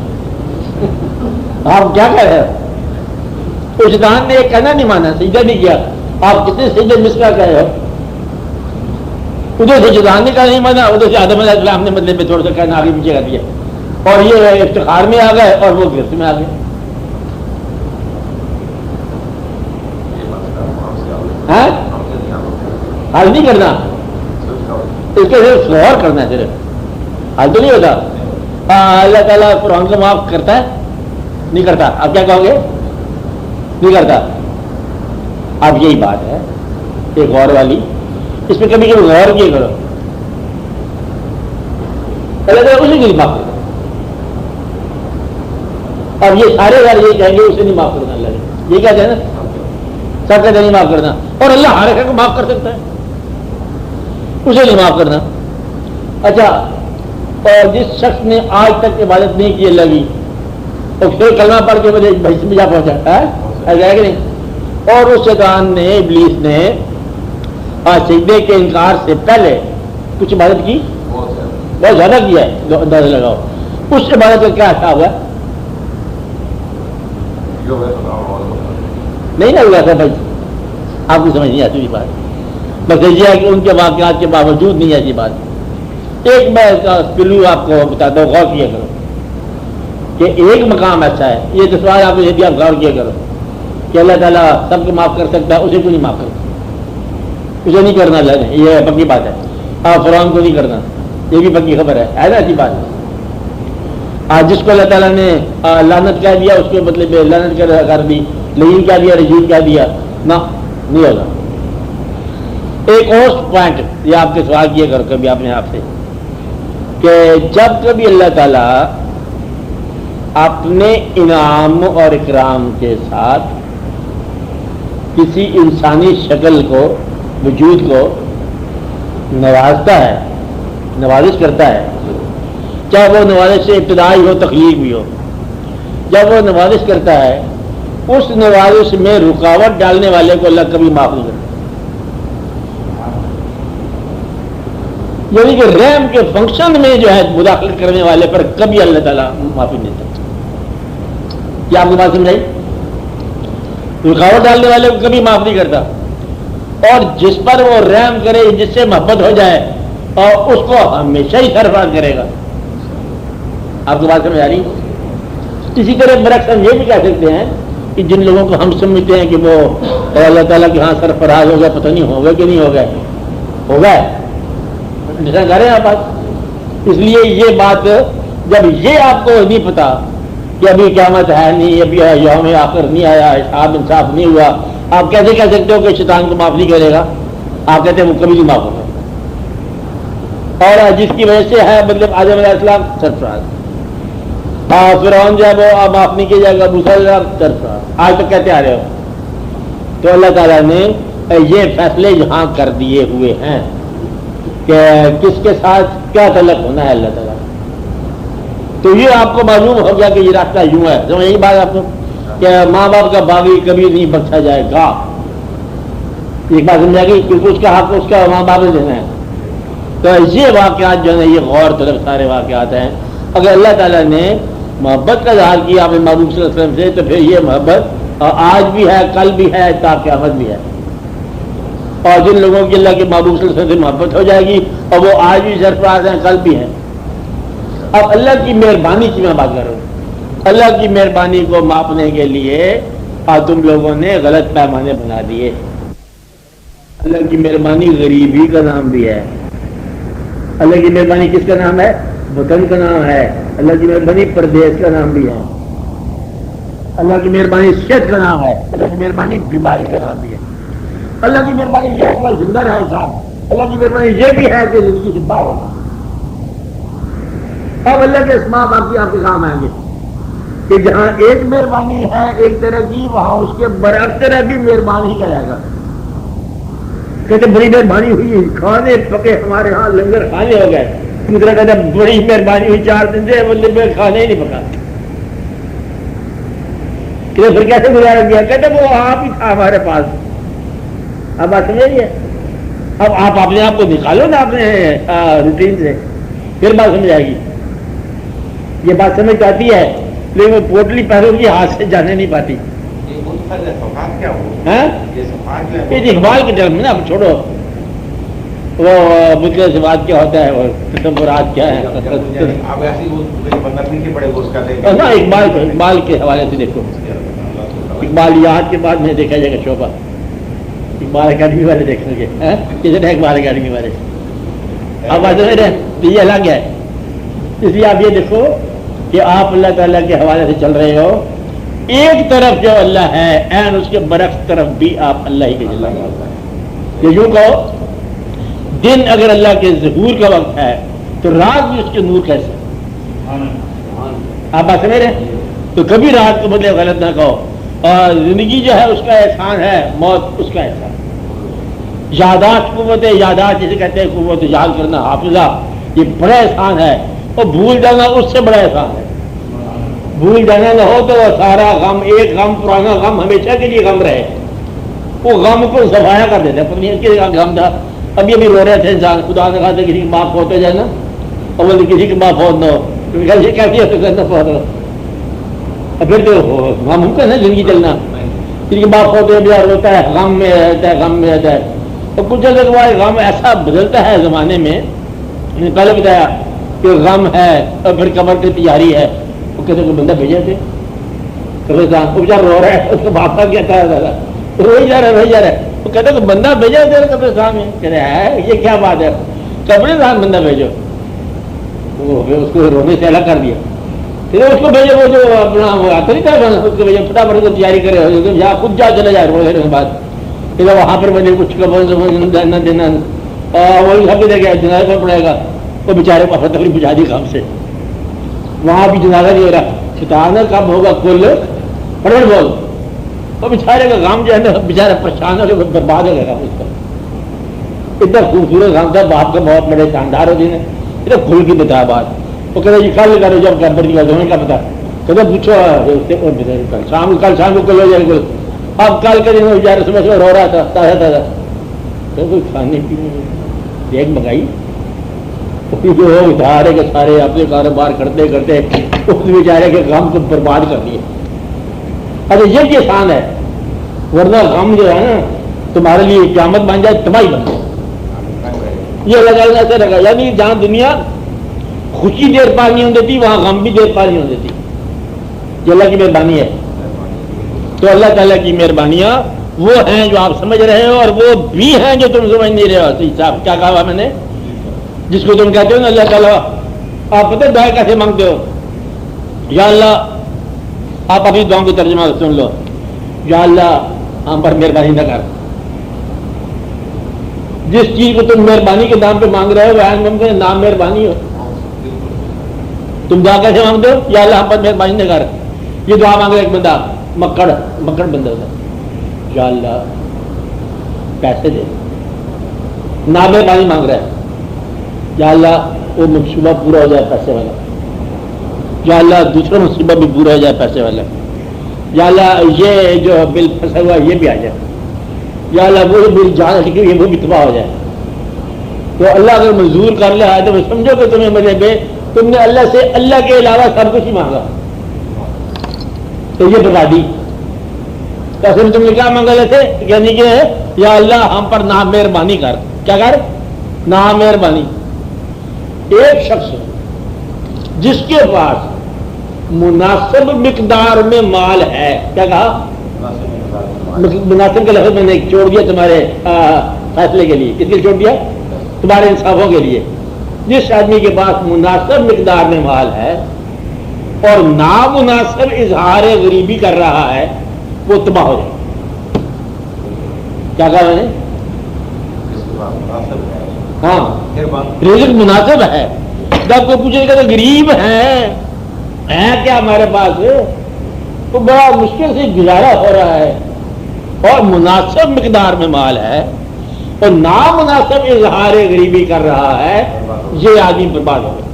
آپ کیا کہہ رہے ہیں؟ تو شیطان نے ایک کہنا نہیں مانا, سجدہ نہیں کیا. آپ کتنے سجدے مسکرا کہے ہو؟ ادھر سے شیطان نے کہا نہیں مانا, ادھر سے آدم علیہ السلام نے مطلب میں تھوڑا سا کہنا آگے پیچھے کر دیا, اور یہ افتخار میں آ گئے اور وہ گرفت میں آ گئے. حل نہیں کرنا, اس کے صرف غور کرنا ہے, صرف حل تو نہیں ہوتا. اللہ تعالیٰ قرآن کو معاف کرتا ہے؟ نہیں کرتا. آپ کیا کہو گے؟ نہیں کرتا. اب یہی بات ہے ایک غور والی, اس پہ کبھی کبھی غور کیے کرو. اللہ تعالیٰ اسے نہیں معاف کرتا. اب یہ سارے بار یہ کہیں گے اسے نہیں معاف کرنا, اللہ نے یہ کہتے ہیں نا, سب کہتے نہیں معاف کرنا, اور اللہ ہر ایک کو معاف کر سکتا ہے, اسے نہیں معاف کرنا. اچھا, اور جس شخص نے آج تک عبادت نہیں کی اللہ کی, اور پھر کلمہ پڑھ کے مجھے بھائی میں جا پہنچا ہے کہ نہیں, اور اس شیطان نے, ابلیس نے سجدے کے انکار سے پہلے کچھ عبادت کی, بہت زیادہ کیا ہے, جو اندازہ لگاؤ اس عبادت کا کیا حساب ہوا؟ نہیں نہ ہوا تھا بھائی, آپ کو سمجھ نہیں آتی بات. بس یہ ہے کہ ان کے واقعات کے باوجود نہیں ایسی بات. ایک میں اس کا پلو آپ کو بتاتا ہوں, غور کیا کرو کہ ایک مقام ایسا ہے، یہ تو سوال آپ نے دیا، غور کیا کرو کہ اللہ تعالیٰ سب کو معاف کر سکتا ہے، اسے کیوں نہیں معاف کرتا؟ اسے نہیں کرنا اللہ نے، یہ پکی بات ہے. فرعون کو نہیں کرنا، یہ بھی پکی خبر ہے نا، ایسی بات ہے. آج جس کو اللہ تعالیٰ نے لعنت کہہ دیا، اس کے مطلب لعنت کر دی، لعین کہہ دیا، رجیم کہہ دیا، نہ نہیں ہوگا. ایک اور پوائنٹ یہ آپ کے سوال کیا کرو کبھی آپ نے آپ سے، کہ جب کبھی اللہ تعالیٰ اپنے انعام اور اکرام کے ساتھ کسی انسانی شکل کو، وجود کو نوازتا ہے، نوازش کرتا ہے، چاہے وہ نوازش سے ابتدائی ہو، تخلیق بھی ہو، جب وہ نوازش کرتا ہے اس نوازش میں رکاوٹ ڈالنے والے کو اللہ کبھی معاف نہیں کرتا. یعنی کہ رحم کے فنکشن میں جو ہے مداخلت کرنے والے پر کبھی اللہ تعالیٰ معافی نہیں دیتا. کیا آپ کی بات سمجھائی؟ رکاوٹ ڈالنے والے کو کبھی معاف نہیں کرتا، اور جس پر وہ رحم کرے، جس سے محبت ہو جائے، اور اس کو ہمیشہ ہی سرفراز کرے گا. آپ کی بات سمجھ آ رہی؟ اسی طرح برعکس ہم یہ بھی کہہ سکتے ہیں کہ جن لوگوں کو ہم سمجھتے ہیں کہ وہ اللہ تعالیٰ کے ہاں سرفراز ہو گیا، پتہ نہیں ہو گئے کہ نہیں ہو گئے، ہو گئے جیسا کہہ رہے ہیں آپ. اس لیے یہ بات جب یہ آپ کو نہیں پتا کہ ابھی قیامت ہے نہیں، ابھی یوم آخر نہیں آیا، حساب انصاف نہیں ہوا، آپ کیسے کہہ سکتے ہو کہ شیطان کو معاف نہیں کرے گا؟ آپ کہتے ہیں وہ کبھی نہیں معاف ہوگا. اور جس کی وجہ سے ہے مطلب آدم علیہ السلام سرفراز، فرعون جو ہے وہ معاف نہیں کیا جائے گا، موسیٰ علیہ السلام سرفراز، آج تک کہتے آ رہے ہو. تو اللہ تعالیٰ نے یہ فیصلے یہاں کر دیے ہوئے ہیں کہ کس کے ساتھ کیا تعلق ہونا ہے اللہ تعالیٰ. تو یہ آپ کو معلوم ہو گیا کہ یہ راستہ یوں ہے. سمجھ یہی بات آپ کو کہ ماں باپ کا باغی کبھی نہیں بخشا جائے گا. ایک بات سمجھا گئی، کیونکہ اس کا حق اس کا ماں باپ نے دینا ہے. تو یہ واقعات جو ہے یہ غور طلب سارے واقعات ہیں. اگر اللہ تعالیٰ نے محبت کا اظہار کیا اپنے محبوب صلی اللہ علیہ وسلم سے، تو پھر یہ محبت آج بھی ہے، کل بھی ہے، تا قیامت بھی ہے. اور جن لوگوں کی اللہ کے محبوب صلی اللہ علیہ وسلم سے محبت ہو جائے گی اور وہ آج بھی سرفراز ہیں، کل بھی ہیں. اب اللہ کی مہربانی کی میں بات کر رہا ہوں. اللہ کی مہربانی کو ماپنے کے لیے تم لوگوں نے غلط پیمانے بنا دیے. اللہ کی مہربانی غریبی کا نام بھی ہے. اللہ کی مہربانی کس کا نام ہے؟ وطن کا نام ہے. اللہ کی مہربانی پردیس کا نام بھی ہے. اللہ کی مہربانی صحت کا نام ہے. اللہ کی مہربانی بیماری کا نام بھی ہے. اللہ کی مہربانی یہ زندہ رہے صاحب. اللہ کی مہربانی یہ بھی ہے کہ زندگی سے باہر ہوگا. اب اللہ کے اسماء باقی آپ کے کام آئیں گے کہ جہاں ایک مہربانی ہے ایک طرح کی، وہاں اس کے برعکس طرح بھی مہربانی ہی کرے گا. کہتے بڑی مہربانی ہوئی، کھانے پکے ہمارے ہاں، لنگر کھانے ہو گئے. دوسرا کہتے بڑی مہربانی ہوئی، 4 دن سے مطلب کھانے ہی نہیں پکا. کہ پھر کیسے گزارا گیا؟ کہتے وہ آپ ہی تھا ہمارے پاس. اب بات سمجھیے. اب آپ اپنے آپ کو نکالو نا اپنے روٹین سے، پھر بات سمجھ آئے گی. یہ بات سمجھ آتی ہے لیکن وہ پوٹلی پیروں کی ہاتھ سے جانے نہیں پاتی. یہ اقبال کے ٹرم میں نا، اب چھوڑو وہ مطلب سے بات کیا ہوتا ہے، وہ تصورات کیا ہے. اقبال کے حوالے سے دیکھو، اقبالیات کے بعد میں دیکھا جائے گا شعبہ. اقبال اکیڈمی والے دیکھیں گے کسی اقبال اکیڈمی والے. اب یہ الگ ہے. اس لیے آپ یہ دیکھو کہ آپ اللہ تعالیٰ کے حوالے سے چل رہے ہو. ایک طرف جو اللہ ہے این اس کے برعکس طرف بھی آپ اللہ ہی کے چل رہے ہو. یہ یوں کہو دن اگر اللہ کے ظہور کا وقت ہے تو رات بھی اس کے نور کیسے. آپ بات سمجھ رہے ہیں؟ تو کبھی رات کو بدلے غلط نہ کہو. اور زندگی جو ہے اس کا احسان ہے، موت اس کا احسان. یاداشت قوت یاداشت جسے کہتے ہیں، قوت یاد کرنا، حافظہ، یہ بڑا احسان ہے. اور بھول جانا اس سے بڑا احسان ہے. بھول جانا نہ ہو تو وہ سارا غم، ایک غم پرانا غم ہمیشہ کے لیے غم رہے. وہ غم کو صفایا کر دیتے. پتہ کسی کا غم تھا، ابھی رو رہے تھے انسان، خدا نے کہا تھا کسی کی ماں فوت ہو جائے نا، اور بولے کسی کی ماں فوت نہ ہو، کیسی فوت ہو. پھر تو ممکن ہے زندگی چلنا. کسی کی ماں فوت ہو روتا ہے، غم میں رہتا ہے، غم میں رہتا ہے. اور کچھ جگہ کے بعد غم ایسا بدلتا ہے زمانے میں. پہلے بتایا کہ غم ہے اور پھر قبر کی تیاری ہے. وہ کہتے کوئی بندہ بھیجے تھے قبرستان، وہ بیچارہ رو رہا ہے، اس کا باپ کا کیا تھا دادا روئی جا رہا ہے، وہ کہتے کوئی بندہ بھیجا تھے قبرستان میں، کہہ رہے ہے یہ کیا بات ہے، قبرستان بندہ بھیجو، اس کو رونے سے الگ کر دیا، پھر اس کو بھیجو وہ جو اپنا وہ آتا نہیں تھا اس کو بھیجو فٹافٹ کو تیاری کرے یا خود جا چلا جائے رونے کے بعد، پھر وہاں پر مجھے کچھ نہ دینا وہی سب دے گیا جنازے پر پڑے گا، وہ بیچارے کو افرتفری بجھا دی کام سے، وہاں بھی جنازہ نہیں ہو رہا، شیطان کب ہوگا کل پڑھ بول، وہ بیچارے کا کام جو ہے نا بیچارہ پریشان ہو کے برباد ہو گیا اس کا، اتنا خوبصورت کام تھا، باپ کا بہت بڑے شاندار ہوتے ہیں، اتنا کھل کی بتا بات، وہ کہتے جی کل کرو جب کیمپر کی زمین کا پتا، کہتے پوچھو شام کو کل ہو جائے گا، اب کل کے دن بیچارے صبح صبح رو رہا تھا تازہ تازہ، تو کوئی کھانے پینے دیکھ منگائی جو ادھارے کے سارے اپنے کاروبار کرتے کرتے اس بیچارے کے غم کو برباد کر دیے۔ اچھا یہ آسان ہے، ورنہ غم جو ہے نا تمہارے لیے قیامت بن جائے، تباہی بن جائے، یہ لگا ایسا لگا، یعنی جہاں دنیا خوشی دیر پار نہیں ہوتی تھی وہاں غم بھی دیر پار نہیں ہوتی تھی، یہ اللہ کی مہربانی ہے۔ تو اللہ تعالیٰ کی مہربانیاں وہ ہیں جو آپ سمجھ رہے ہو، اور وہ بھی ہیں جو تم سمجھ نہیں رہے ہو۔ صاحب کیا کہا میں نے، جس کو تم کہتے ہو نا اللہ تعالیٰ، آپ پتہ دعا کیسے مانگتے ہو، یا اللہ، آپ ابھی دعاؤں کی ترجمہ سن لو، یا اللہ ہم پر مہربانی نہ کر، جس چیز کو تم مہربانی کے نام پہ مانگ رہے ہو وہ نام مہربانی ہو، تم دعا کیسے مانگتے ہو، یا اللہ ہم پر مہربانی نہ کر، یہ دعا مانگ رہا ایک بندہ مکڑ بندہ ہوتا ہے، یا اللہ پیسے دے، نامہربانی مانگ رہا ہے، یا اللہ وہ منصوبہ پورا ہو جائے پیسے والا، یا اللہ دوسرا منصوبہ بھی پورا ہو جائے پیسے والا، یا اللہ یہ جو بل پھنسا ہوا یہ بھی آ جائے، یا اللہ وہ میری جان لکھی ہوئی وہ بھی تباہ ہو جائے۔ تو اللہ اگر منظور کر لے آئے تو میں سمجھو کہ تمہیں مجھے بے تم نے اللہ سے اللہ کے علاوہ سب کچھ ہی مانگا، تو یہ بربادی۔ کیسے تم نے کیا مانگا تھے، یعنی کہ یا اللہ ہم پر نہ مہربانی کر، کیا کر، نہ مہربانی۔ ایک شخص جس کے پاس مناسب مقدار میں مال ہے، کیا کہا، مناسب کا لفظ میں نے چھوڑ دیا تمہارے فیصلے کے لیے، کس کے لیے چھوڑ دیا، تمہارے انصافوں کے لیے۔ جس آدمی کے پاس مناسب مقدار میں مال ہے اور نامناسب اظہار غریبی کر رہا ہے وہ تباہ ہو جائے۔ کیا کہا میں نے، ہاں رزق مناسب ہے، جب کوئی پوچھے گا تو غریب ہیں کیا ہمارے پاس، تو بڑا مشکل سے گزارا ہو رہا ہے، اور مناسب مقدار میں مال ہے اور نامناسب اظہار غریبی کر رہا ہے، یہ آدمی برباد ہو گیا۔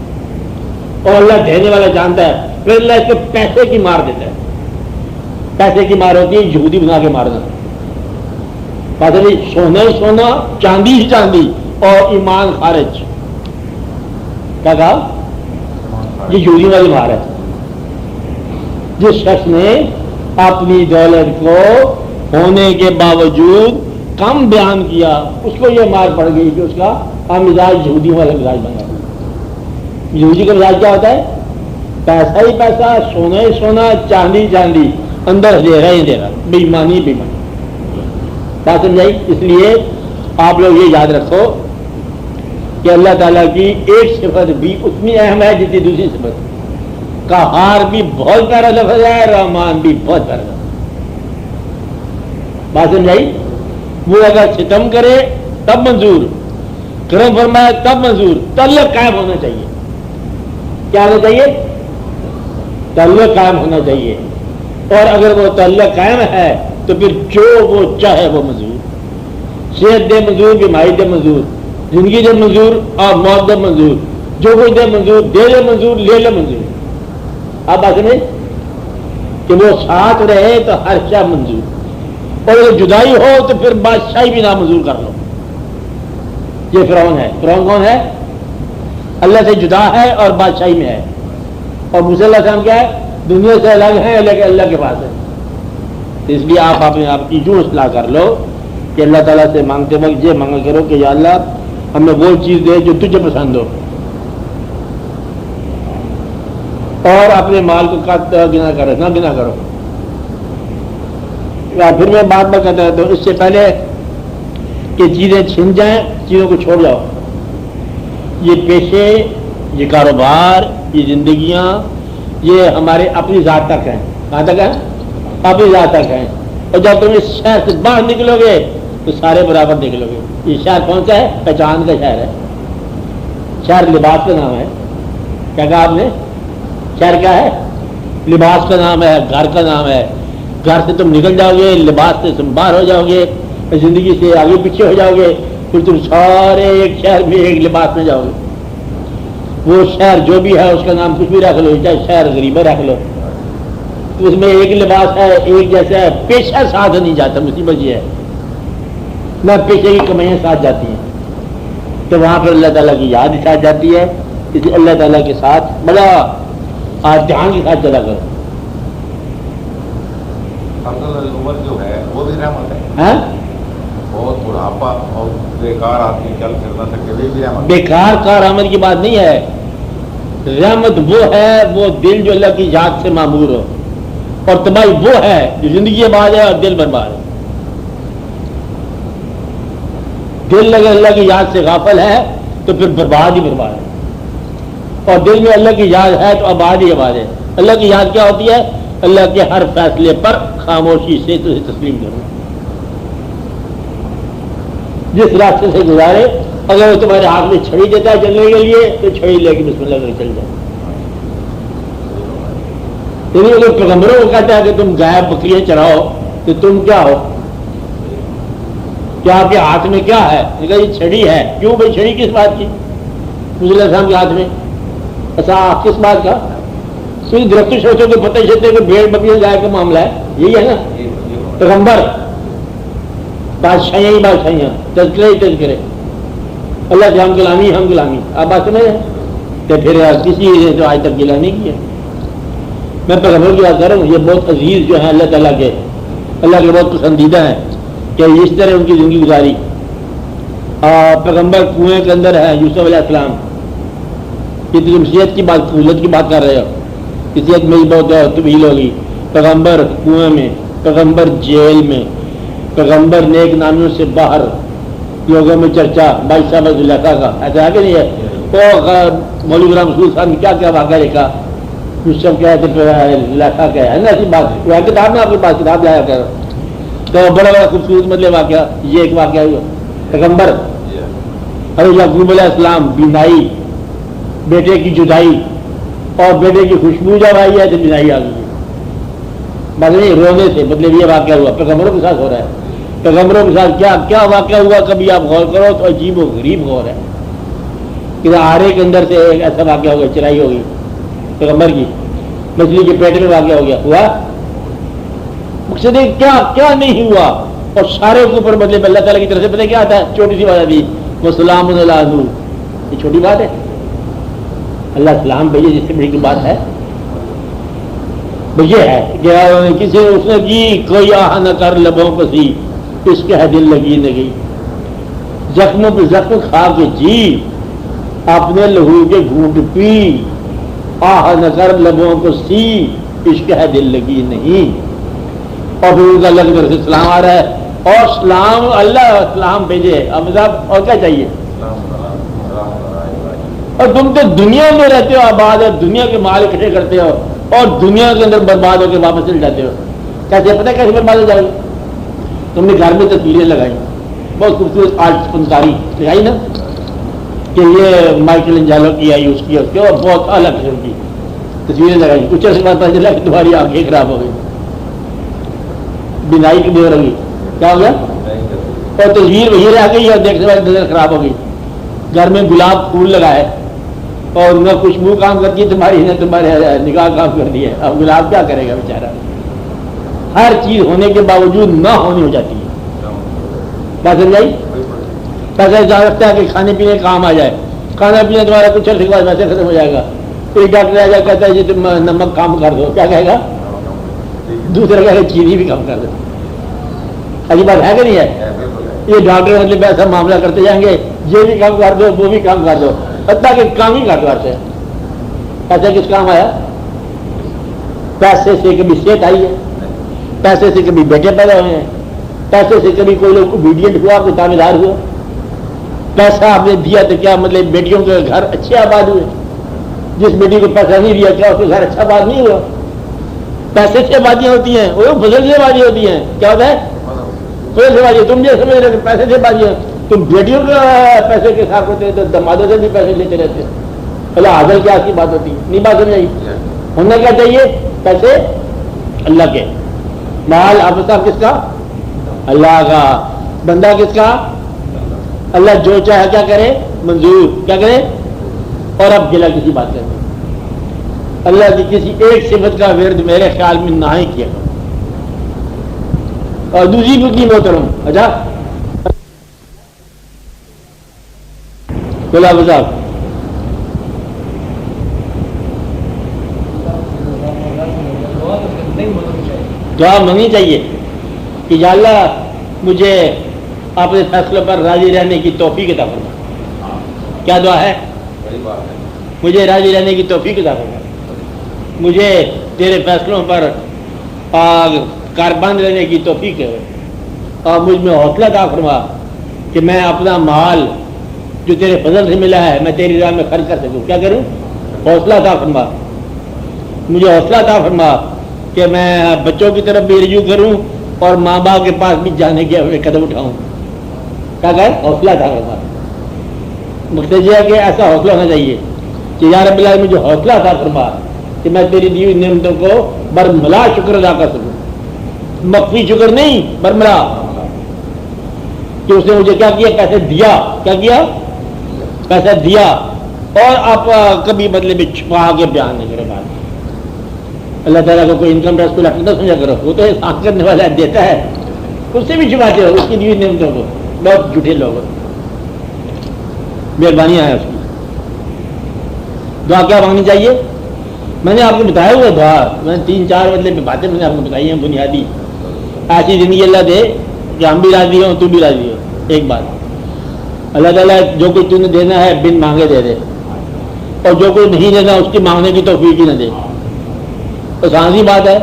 اور اللہ دینے والا جانتا ہے، پھر اللہ اس کو پیسے کی مار دیتا ہے۔ پیسے کی مار ہوتی ہے یہودی بنا کے مارنا، سونا ہی سونا، چاندی ہی چاندی، اور ایمان خارج۔ کیا کہا، یہ یہودی والی مار ہے۔ جس شخص نے اپنی دولت کو ہونے کے باوجود کم بیان کیا، اس کو یہ مار پڑ گئی کہ اس کا مزاج یہودی والا مزاج بن گیا۔ یہودی کا مزاج کیا ہوتا ہے، پیسہ ہی پیسہ، سونا ہی سونا، چاندی چاندی، اندر دے رہا ہی دے رہا، بے ایمانی بے ایمانی۔ بات سمجھائی؟ اس لیے آپ لوگ یہ یاد رکھو کہ اللہ تعالیٰ کی ایک صفت بھی اتنی اہم ہے جتنی دوسری صفت۔ قہار بھی بہت پیارا لفظ ہے، رحمان بھی بہت پیارا لفظ ہے۔ بات سمجھائی؟ وہ اگر ستم کرے تب منظور، کرم فرمائے تب منظور، تعلق قائم ہونا چاہیے۔ کیا ہونا چاہیے؟ تعلق قائم ہونا چاہیے، اور اگر وہ تعلق قائم ہے تو پھر جو وہ چاہے وہ منظور۔ صحت دے منظور، بیماری دے منظور، زندگی دے منظور اور موت دے منظور، جو کچھ دے منظور، دے لے منظور، لے لے منظور۔ آپ بات سمجھیں کہ وہ ساتھ رہے تو ہر شاہ منظور، اور اگر جدائی ہو تو پھر بادشاہی بھی نامنظور کر لو۔ یہ فرعون ہے۔ فرعون کون ہے؟ اللہ سے جدا ہے اور بادشاہی میں ہے، اور موسیٰ علیہ السلام کیا ہے، دنیا سے الگ ہے لیکن اللہ کے پاس ہے۔ اس لیے آپ اپنے آپ کی جو اصلاح کر لو کہ اللہ تعالیٰ سے مانگتے وقت یہ مانگا کرو کہ یا اللہ ہمیں وہ چیز دے جو تجھے پسند ہو، اور اپنے مال کو گنا کرو، نہ گنا کرو. پھر میں بات میں کہتا ہوں تو اس سے پہلے کہ چیزیں چھن جائیں چیزوں کو چھوڑ جاؤ. یہ پیشے، یہ کاروبار، یہ زندگیاں، یہ ہمارے اپنی ذات تک ہیں. کہاں تک ہیں؟ اپنی ذات تک ہیں. اور جب تم اس شہر سے باہر نکلو گے تو سارے برابر نکلو گے. یہ شہر کون سا ہے؟ پہچان کا شہر ہے. شہر لباس کا نام ہے. کیا کہا آپ نے؟ شہر کیا ہے؟ لباس کا نام ہے، گھر کا نام ہے. گھر سے تم نکل جاؤ گے، لباس سے تم باہر ہو جاؤ گے، زندگی سے آگے پیچھے ہو جاؤ گے، پھر تم سارے ایک شہر میں ایک لباس میں جاؤ گے. وہ شہر جو بھی ہے اس کا نام کچھ بھی رکھ لو، چاہے شہر غریبہ رکھ لو، اس میں ایک لباس ہے، ایک جیسا ہے. پیشہ ساتھ نہیں جاتا. مصیبت یہ ہے نہ پیشے کی کمائیاں ساتھ جاتی ہیں. تو وہاں پر اللہ تعالیٰ کی یاد ساتھ جاتی ہے. اس لیے اللہ تعالیٰ کے ساتھ بڑا دھیان کے ساتھ چلا کرو. عمر جو ہے وہ بھی رحمت ہے. بہت بڑھاپا اور بیکار آدمی چل پھر نہ سکے وہ بھی رحمت. بیکار کارآمد کی بات نہیں ہے. رحمت وہ ہے وہ دل جو اللہ کی یاد سے معمور ہو، اور تباہی وہ ہے جو زندگی آباد ہے اور دل برباد ہے. دل اگر اللہ کی یاد سے غافل ہے تو پھر برباد ہی برباد ہے، اور دل میں اللہ کی یاد ہے تو آباد ہی آباد ہے. اللہ کی یاد کیا ہوتی ہے؟ اللہ کے ہر فیصلے پر خاموشی سے تجھے تسلیم کرو. جس راستے سے گزارے، اگر وہ تمہارے ہاتھ میں چھڑی دیتا ہے چلنے کے لیے تو چھڑی لے کے بسم اللہ کر چل جائے. یعنی اگر پیغمبروں کو کہتا ہے کہ تم گائے بکریاں چراؤ تو تم کیا ہو؟ کیا آپ کے ہاتھ میں کیا ہے؟ یہ چھڑی ہے. کیوں بھائی چھڑی کس بات کی؟ رسول اللہ السلام کے ہاتھ میں ایسا کس بات کا؟ درخت سوچو کہ پتہ چلتے کہ بھیڑ بکریاں گائے کا معاملہ ہے. یہی ہے نا پیغمبر. بادشاہیاں ہی بادشاہیاں، تذکرے ہی تذکرے. اللہ سے ہم غلامی، ہم غلامی. آپ بات سمجھ رہے تو پھر کسی نے تو آج تک غلامی کی ہے. میں پیغمبر کی بات کر رہا ہوں. یہ بہت عزیز جو ہیں اللہ تعالیٰ کے، اللہ کے بہت پسندیدہ ہیں کہ اس طرح ان کی زندگی گزاری. پیغمبر کنویں کے اندر ہے، یوسف علیہ السلام. یہ تم صحت کی بات، سہولت کی بات کر رہے ہو. صحت میری بہت طویل ہوگی. پیغمبر کنویں میں، پیغمبر جیل میں، پیغمبر نیک نامیوں سے باہر، لوگوں میں چرچا بھائی صاحب زلیخا کا. ایسا ہے کہ نہیں ہے؟ وہ مولوی غلام رسول صاحب نے کیا کیا واقعہ لکھا. یوسف کیا ہے، زلیخا کیا ہے نا. ایسی بات وہ کتاب میں آپ کے پاس کتاب لایا کر تو بڑا بڑا خوبصورت مطلب واقعہ. یہ ایک واقعہ ہوا پیغمبر حضرت یعقوب علیہ السلام بینائی، بیٹے کی جدائی اور بیٹے کی خوشبو جب آئی ہے تو بینائی آ گئی. بس نہیں رونے سے مطلب یہ واقعہ ہوا. پیغمبروں کے ساتھ ہو رہا ہے. پیغمبروں کے ساتھ کیا کیا واقعہ ہوا کبھی آپ غور کرو تو عجیب و غریب غور ہے. کہ آرے کے اندر سے ایک ایسا واقعہ ہو گیا، چرائی ہو گئی پیغمبر کی، مچھلی کے پیٹ میں واقعہ ہو گیا. ہوا مقصد کیا کیا نہیں ہوا. اور سارے کے اوپر مطلب اللہ تعالیٰ کی طرف سے پتہ کیا آتا ہے؟ چھوٹی سی بات آتی وہ سلام علیہ نور. یہ چھوٹی بات ہے؟ اللہ سلام بھیجے جس سے بڑی کی بات ہے. یہ ہے کہ کسی اس نے کی کوئی آہ نہ کر لبوں پسی، اس کے دل لگی نہ گئی. زخموں پہ زخم کھا کے جی، اپنے لہو کے گھونٹ پی، آہ نہ کر لبوں کو سی، اس کے دل لگی نہیں. اور پھر ان کا اللہ کی طرف سے سلام آ رہا ہے. اور سلام اللہ سلام بھیجے. اب صاحب اور کیا چاہیے؟ اور تم تو دنیا میں رہتے ہو، آباد ہے، دنیا کے مال اکٹھے کرتے ہو اور دنیا کے اندر برباد ہو کے واپس چل جاتے ہو. کیسے پتہ کیسے برباد ہو جاؤ گے؟ تم نے گھر میں تصویریں لگائی، بہت خوبصورت آرٹ فنکاری لگائی نا کہ یہ مائیکل انجالو کی آئی، اس کی، اس کے، اور بہت اعلیٰ قسم کی تصویریں لگائی. کچھ عرصے بعد پتہ چلا کہ تمہاری آنکھیں خراب ہو گئی، بینائی کی دیر ہو گئی. کیا ہو گیا؟ اور تصویر وہی رہ گئی اور دیکھنے والی نظر خراب ہو گئی. گھر میں گلاب پھول لگائے اور ان کا خوشبو کام کرتی ہے، تمہاری نے تمہارے نگاہ کام کر دی ہے. اب گلاب کیا کرے گا بیچارہ؟ ہر چیز ہونے کے باوجود نہ ہونی ہو جاتی ہے. بات سمجھائی؟ پیسہ جا رکھتا ہے کہ کھانے پینے کام آ جائے، کھانا پینا تمہارا کچھ عرصے کے بعد ویسے ختم ہو جائے گا. ایک ڈاکٹر آ جائے کہتا ہے جی تم نمک کام کر دو، کیا کہے گا؟ دوسرا کہے گا چینی بھی کام کر دو. ایسی بات ہے کہ نہیں ہے؟ یہ ڈاکٹر مطلب ایسا معاملہ کرتے جائیں گے، یہ بھی کام کر دو وہ بھی کام کر دو، حتیٰ کہ کام ہی کاٹ کرتے ہیں. ایسا کس کام آیا؟ پیسے سے کبھی صحت آئی ہے، پیسے سے کبھی بیٹے پیدا ہوئے ہیں، پیسے سے کبھی کوئی لوگ اوبیڈینٹ ہوا، کوئی تابعدار ہوا. پیسہ آپ نے دیا تو کیا مطلب بیٹیوں کے گھر اچھے آباد ہوئے؟ جس بیٹی کو پیسہ نہیں دیا کیا اس کے گھر اچھا آباد نہیں ہوا؟ پیسے سے آبادیاں ہوتی ہیں، وہ فضل سے آبادی ہوتی ہیں. کیا ہوتا ہے؟ فضل سے آبادی. تم یہ سمجھ رہے کہ پیسے سے آبادیاں، تم بیٹیوں کے پیسے کے ساتھ ہوتے ہیں تو دمادوں سے بھی پیسے لیتے رہتے ہیں. اللہ حاصل کیا کی بات ہوتی ہے؟ نہیں بات سمجھ آئی. ہونا کیا چاہیے؟ پیسے اللہ کے، مال آفتا کس کا؟ اللہ کا. بندہ کس کا؟ اللہ جو چاہے کیا کرے؟ منظور. کیا کرے؟ اور اب گلا کسی بات کرتے اللہ کی کسی ایک صفت کا ورد میرے خیال میں نہ ہی کیا. اور دوسری بکی محترم اچھا گلاب صاحب دعا مانگنی چاہیے کہ یا اللہ مجھے اپنے فیصلوں پر راضی رہنے کی توفیق عطا فرما. کیا دعا ہے؟ مجھے راضی رہنے کی توفیق عطا فرما، مجھے تیرے فیصلوں پر کاربند رہنے کی توفیق ہے، اور مجھ میں حوصلہ عطا فرما کہ میں اپنا مال جو تیرے فضل سے ملا ہے میں تیری راہ میں خرچ کر سکوں. کیا کروں؟ حوصلہ عطا فرما. مجھے حوصلہ عطا فرما کہ میں بچوں کی طرف بھی رجوع کروں اور ماں باپ کے پاس بھی جانے کے اپنے قدم اٹھاؤں. کیا کہ حوصلہ عطا فرما. مقصد یہ ہے کہ ایسا حوصلہ ہونا چاہیے کہ یا رب العالمین مجھے حوصلہ عطا فرما کہ میں تیری دی ہوئی نعمتوں کو برملا شکر ادا کر سکوں. مخفی شکر نہیں، برملا. کہ اس نے مجھے کیا کیا؟ پیسے دیا. کیا کیا؟ پیسہ دیا. اور آپ کبھی بدلے میں چھپا کے بیان نہیں کرے بات. اللہ تعالیٰ کو کوئی انکم ٹیکس کو لٹ نہ سمجھا کرو، وہ تو احسان کرنے والا دیتا ہے، اس سے بھی چھپاتے ہو اس کی دی ہوئی نعمتوں کو. بہت جھوٹے لوگ. مہربانی ہے اس کی. دعا کیا مانگنی چاہیے؟ میں نے آپ کو بتایا ہوا دعا، میں نے 3-4 بدلے میں باتیں میں نے آپ کو بتائی ہیں بنیادی. ایسی زندگی اللہ دے کہ ہم بھی راضی ہوں تو بھی راضی ہو. ایک بات اللہ تعالیٰ جو کچھ تم نے دینا ہے بن مانگے دے دے، اور جو کچھ نہیں دینا اس کی مانگنے کی توفیق ہی نہ دے. تو سانسی بات ہے.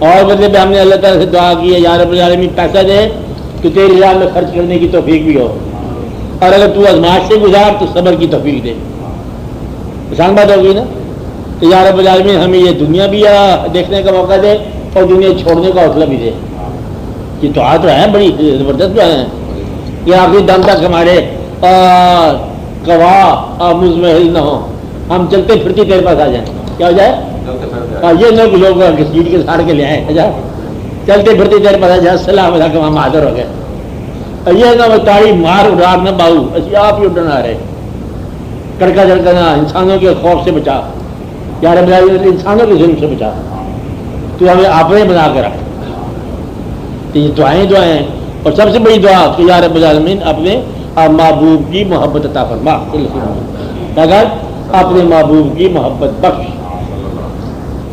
اور بدلے پہ ہم نے اللہ تعالیٰ سے دعا کی ہے یا رب العالمین پیسہ دے تو تیری راہ میں خرچ کرنے کی توفیق بھی ہو، اور اگر تو آزمائش سے گزار تو صبر کی توفیق دے. آسان بات ہوگی نا. تو یا رب العالمین ہمیں یہ دنیا بھی دیکھنے کا موقع دے اور دنیا چھوڑنے کا حوصلہ بھی دے. یہ دعا تو ہے بڑی زبردست دعا ہے. یہ آخری دم تک ہمارے گواہ مزمحل نہ ہو، ہم چلتے پھرتے تیرے پاس آ جائیں. کیا ہو جائے؟ یہ نہ کہ لوگ سیٹ کے ساڑ کے لے آئے اچھا چلتے پھرتے تیرے پاس آ جائے السلام علیکم ہم حاضر ہو گئے. یہ نہ تاڑی مار اڑار نہ باؤ اسی آپ ہی اڈن آ رہے. کڑکا جھڑکنا انسانوں کے خوف سے بچا یا رب العالمین انسانوں کے ظلم سے بچا. تو ہمیں اپنے بنا کے رکھ. تو یہ دعائیں اور سب سے بڑی دعا کہ یا رب العالمین اپنے محبوب کی محبت عطا فرما. اگر اپنے محبوب کی محبت بخش.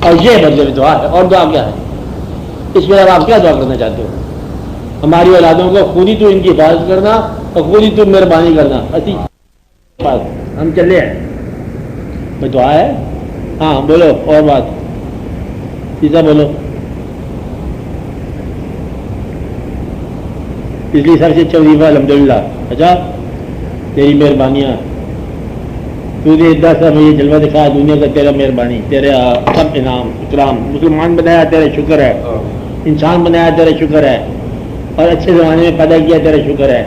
اور یہ بدلے میں دعا ہے. اور دعا کیا ہے اس میں؟ اب آپ کیا دعا کرنا چاہتے ہو؟ ہماری اولادوں کو خود ہی تو ان کی حفاظت کرنا اور خود ہی تو مہربانی کرنا. اچھی بات ہم چلے ہیں دعا ہے. ہاں بولو اور بات سیدھا بولو. پچھلی سال سے 14 وظیفہ الحمدللہ. اچھا تیری مہربانیاں تو نے 10 سال میں یہ جلوہ دکھایا دنیا کا، تیرا مہربانی، تیرا سب انعام اکرام. مسلمان بنایا تیرا شکر ہے، انسان بنایا تیرا شکر ہے، اور اچھے زمانے میں پیدا کیا تیرا شکر ہے،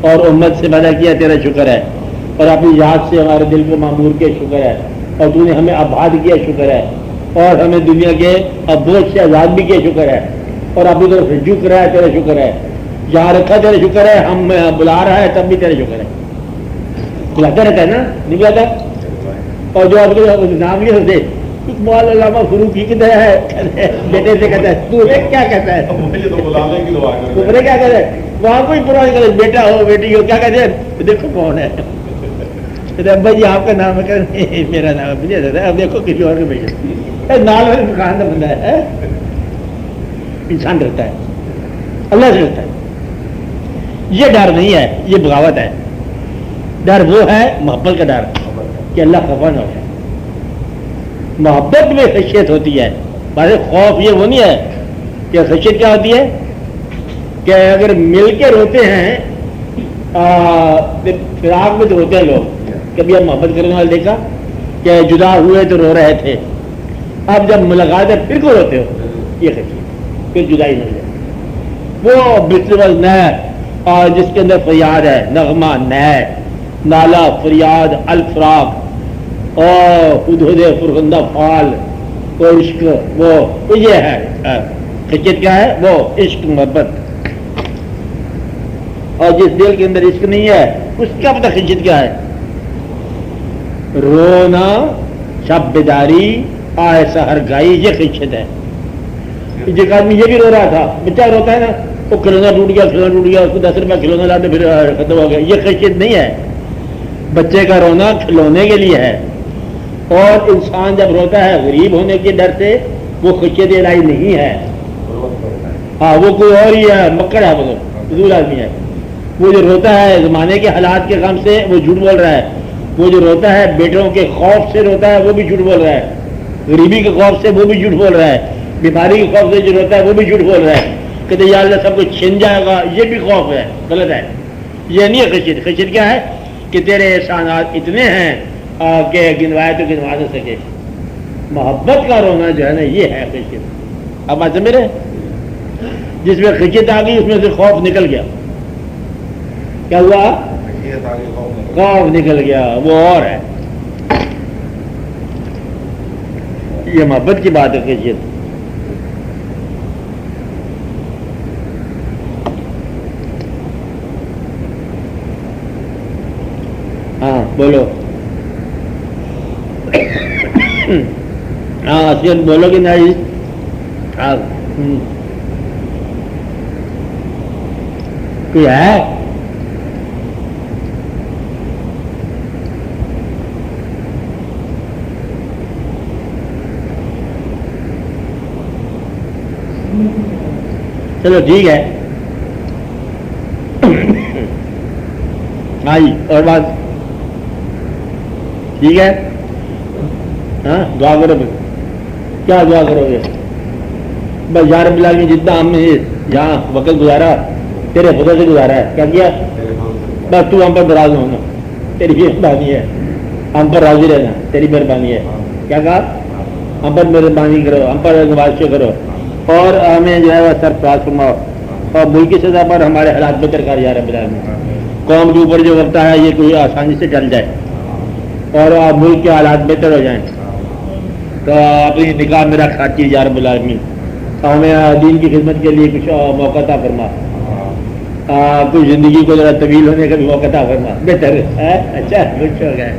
اور امت سے پیدا کیا تیرا شکر ہے، اور اپنی یاد سے ہمارے دل کو معمور کیا شکر ہے، اور تو نے ہمیں آباد کیا شکر ہے، اور ہمیں دنیا کے بوجھ سے آزاد بھی کیا شکر ہے، اور اپنی طرف رجوع کرایا تیرا شکر ہے. جہاں رکھا تیرا شکر ہے، ہم بلا رہا ہے تب بھی تیرا شکر ہے. بلاتا رہتا ہے نا نہیں بلاتا. اور جو آپ کے نام لے ہوتے اقبال علامہ فروخی کی طرح ہے بیٹے سے کہتا ہے تو کیا کہتا ہے تمہیں کیا کہتا ہے وہاں کوئی پرانا کہتا ہے بیٹا ہو بیٹی ہو کیا کہتے ہیں دیکھو کون ہے ابا جی آپ کا نام ہے میرا نام ہے مجھے دیتا ہے اب دیکھو کسی اور کو بھیجو. نال والے دکان کا بندہ ہے. انسان ڈرتا ہے اللہ سے ڈرتا ہے. یہ ڈر نہیں ہے یہ بغاوت ہے. ڈر وہ ہے محبت کا ڈر کہ اللہ خفا نہ ہو جائے. محبت میں خشیت ہوتی ہے. بس خوف یہ وہ نہیں ہے کہ خشیت کیا ہوتی ہے کہ اگر مل کے روتے ہیں فراق میں تو ہوتے ہیں لوگ. کبھی ہم محبت کرنے والے دیکھا کہ جدا ہوئے تو رو رہے تھے, اب جب ملاقات ہے پھر کو روتے ہو, یہ خشیت پھر جدائی نہیں ہے. وہ بسل نئے اور جس کے اندر فریاد ہے, نغمہ نئے, نالا فریاد الفراق اور حدود فرخندہ فال وہ عشق, وہ یہ ہے خشیت. کیا ہے وہ عشق محبت. اور جس دل کے اندر عشق نہیں ہے اس کا پتہ خشیت کیا ہے. رونا شب بیداری آئے سحر گائی, یہ خشیت ہے. ایک آدمی یہ بھی رو رہا تھا, بچہ روتا ہے نا, وہ کھلونا ٹوٹ گیا, کھلونا ٹوٹ گیا, اس کو 10 روپیہ کھلونا لاتے پھر ختم ہو گیا, یہ خشیت نہیں ہے. بچے کا رونا کھلونے کے لیے ہے, اور انسان جب روتا ہے غریب ہونے کے ڈر سے وہ خشیت الہی نہیں ہے. ہاں وہ کوئی اور ہی ہے, مکڑ ہے, وہ فضول آدمی ہے. وہ جو روتا ہے زمانے کے حالات کے غم سے وہ جھوٹ بول رہا ہے. وہ جو روتا ہے بیٹوں کے خوف سے روتا ہے وہ بھی جھوٹ بول رہا ہے. غریبی کے خوف سے وہ بھی جھوٹ بول رہا ہے. بیماری کے خوف سے جو روتا ہے وہ بھی جھوٹ بول رہا ہے. کہتے یا اللہ سب کچھ چھن جائے گا, یہ بھی خوف ہے, غلط ہے. یہ نہیں ہے خشیت. خشیت کیا ہے کہ تیرے احسانات اتنے ہیں کہ گنوائے تو گنوا نہ سکے. محبت کا رونا جو ہے نا یہ ہے خشیت. اب بات سمجھ رہے, جس میں خشیت آ گئی اس میں سے خوف نکل گیا. کیا ہوا؟ خوف نکل گیا, وہ اور ہے. یہ محبت کی بات ہے خشیت. ہاں بولو, ہاں اصل بولو کہ نہیں. ہاں کوئی ہے؟ چلو ٹھیک ہے. ہاں جی, اور بات ٹھیک ہے. ہاں دعا کرو. کیا دعا کرو گے؟ بس یار بلا کے جتنا ہم نے جہاں وقت گزارا تیرے خدا سے گزارا ہے. کیا کیا؟ بس تو ہم پر ناراض ہونا, تیری مہربانی ہے. ہم پر راضی رہنا, تیری مہربانی ہے. کیا کہا؟ ہم پر مہربانی کرو, ہم پر نوازش کرو, اور ہمیں جو ہے وہ سرفراز فرماؤ, اور ملک کی سطح پر ہمارے حالات بہتر کر جا رہے ہیں. قوم کے اوپر جو وقت ہے یہ کوئی آسانی سے ٹل جائے اور ملک کے حالات بہتر ہو جائیں. تو اپنی نکاح میرا کھاتی یا رب العالمین, ہمیں دین کی خدمت کے لیے کچھ موقع عطا فرما, کچھ زندگی کو ذرا طویل ہونے کا بھی موقع عطا فرما. بہتر ہے, اچھا کچھ ہو گیا.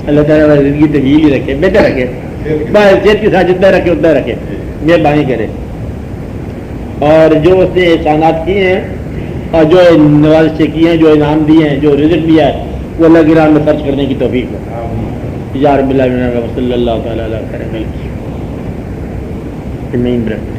اللہ تعالیٰ زندگی طویل ہی رکھے, بہتر رکھے, بس صحت کے ساتھ جتنا رکھے اتنا رکھے, مہربانی کرے. اور جو اس نے احسانات کیے ہیں اور جو نوازشیں کی ہیں, جو انعام دیے ہیں, جو رزق دیا ہے, وہ اللہ کی راہ میں خرچ کرنے کی توفیق ہے. یا رب العالمین, صلی اللہ تعالیٰ علیہ وسلم.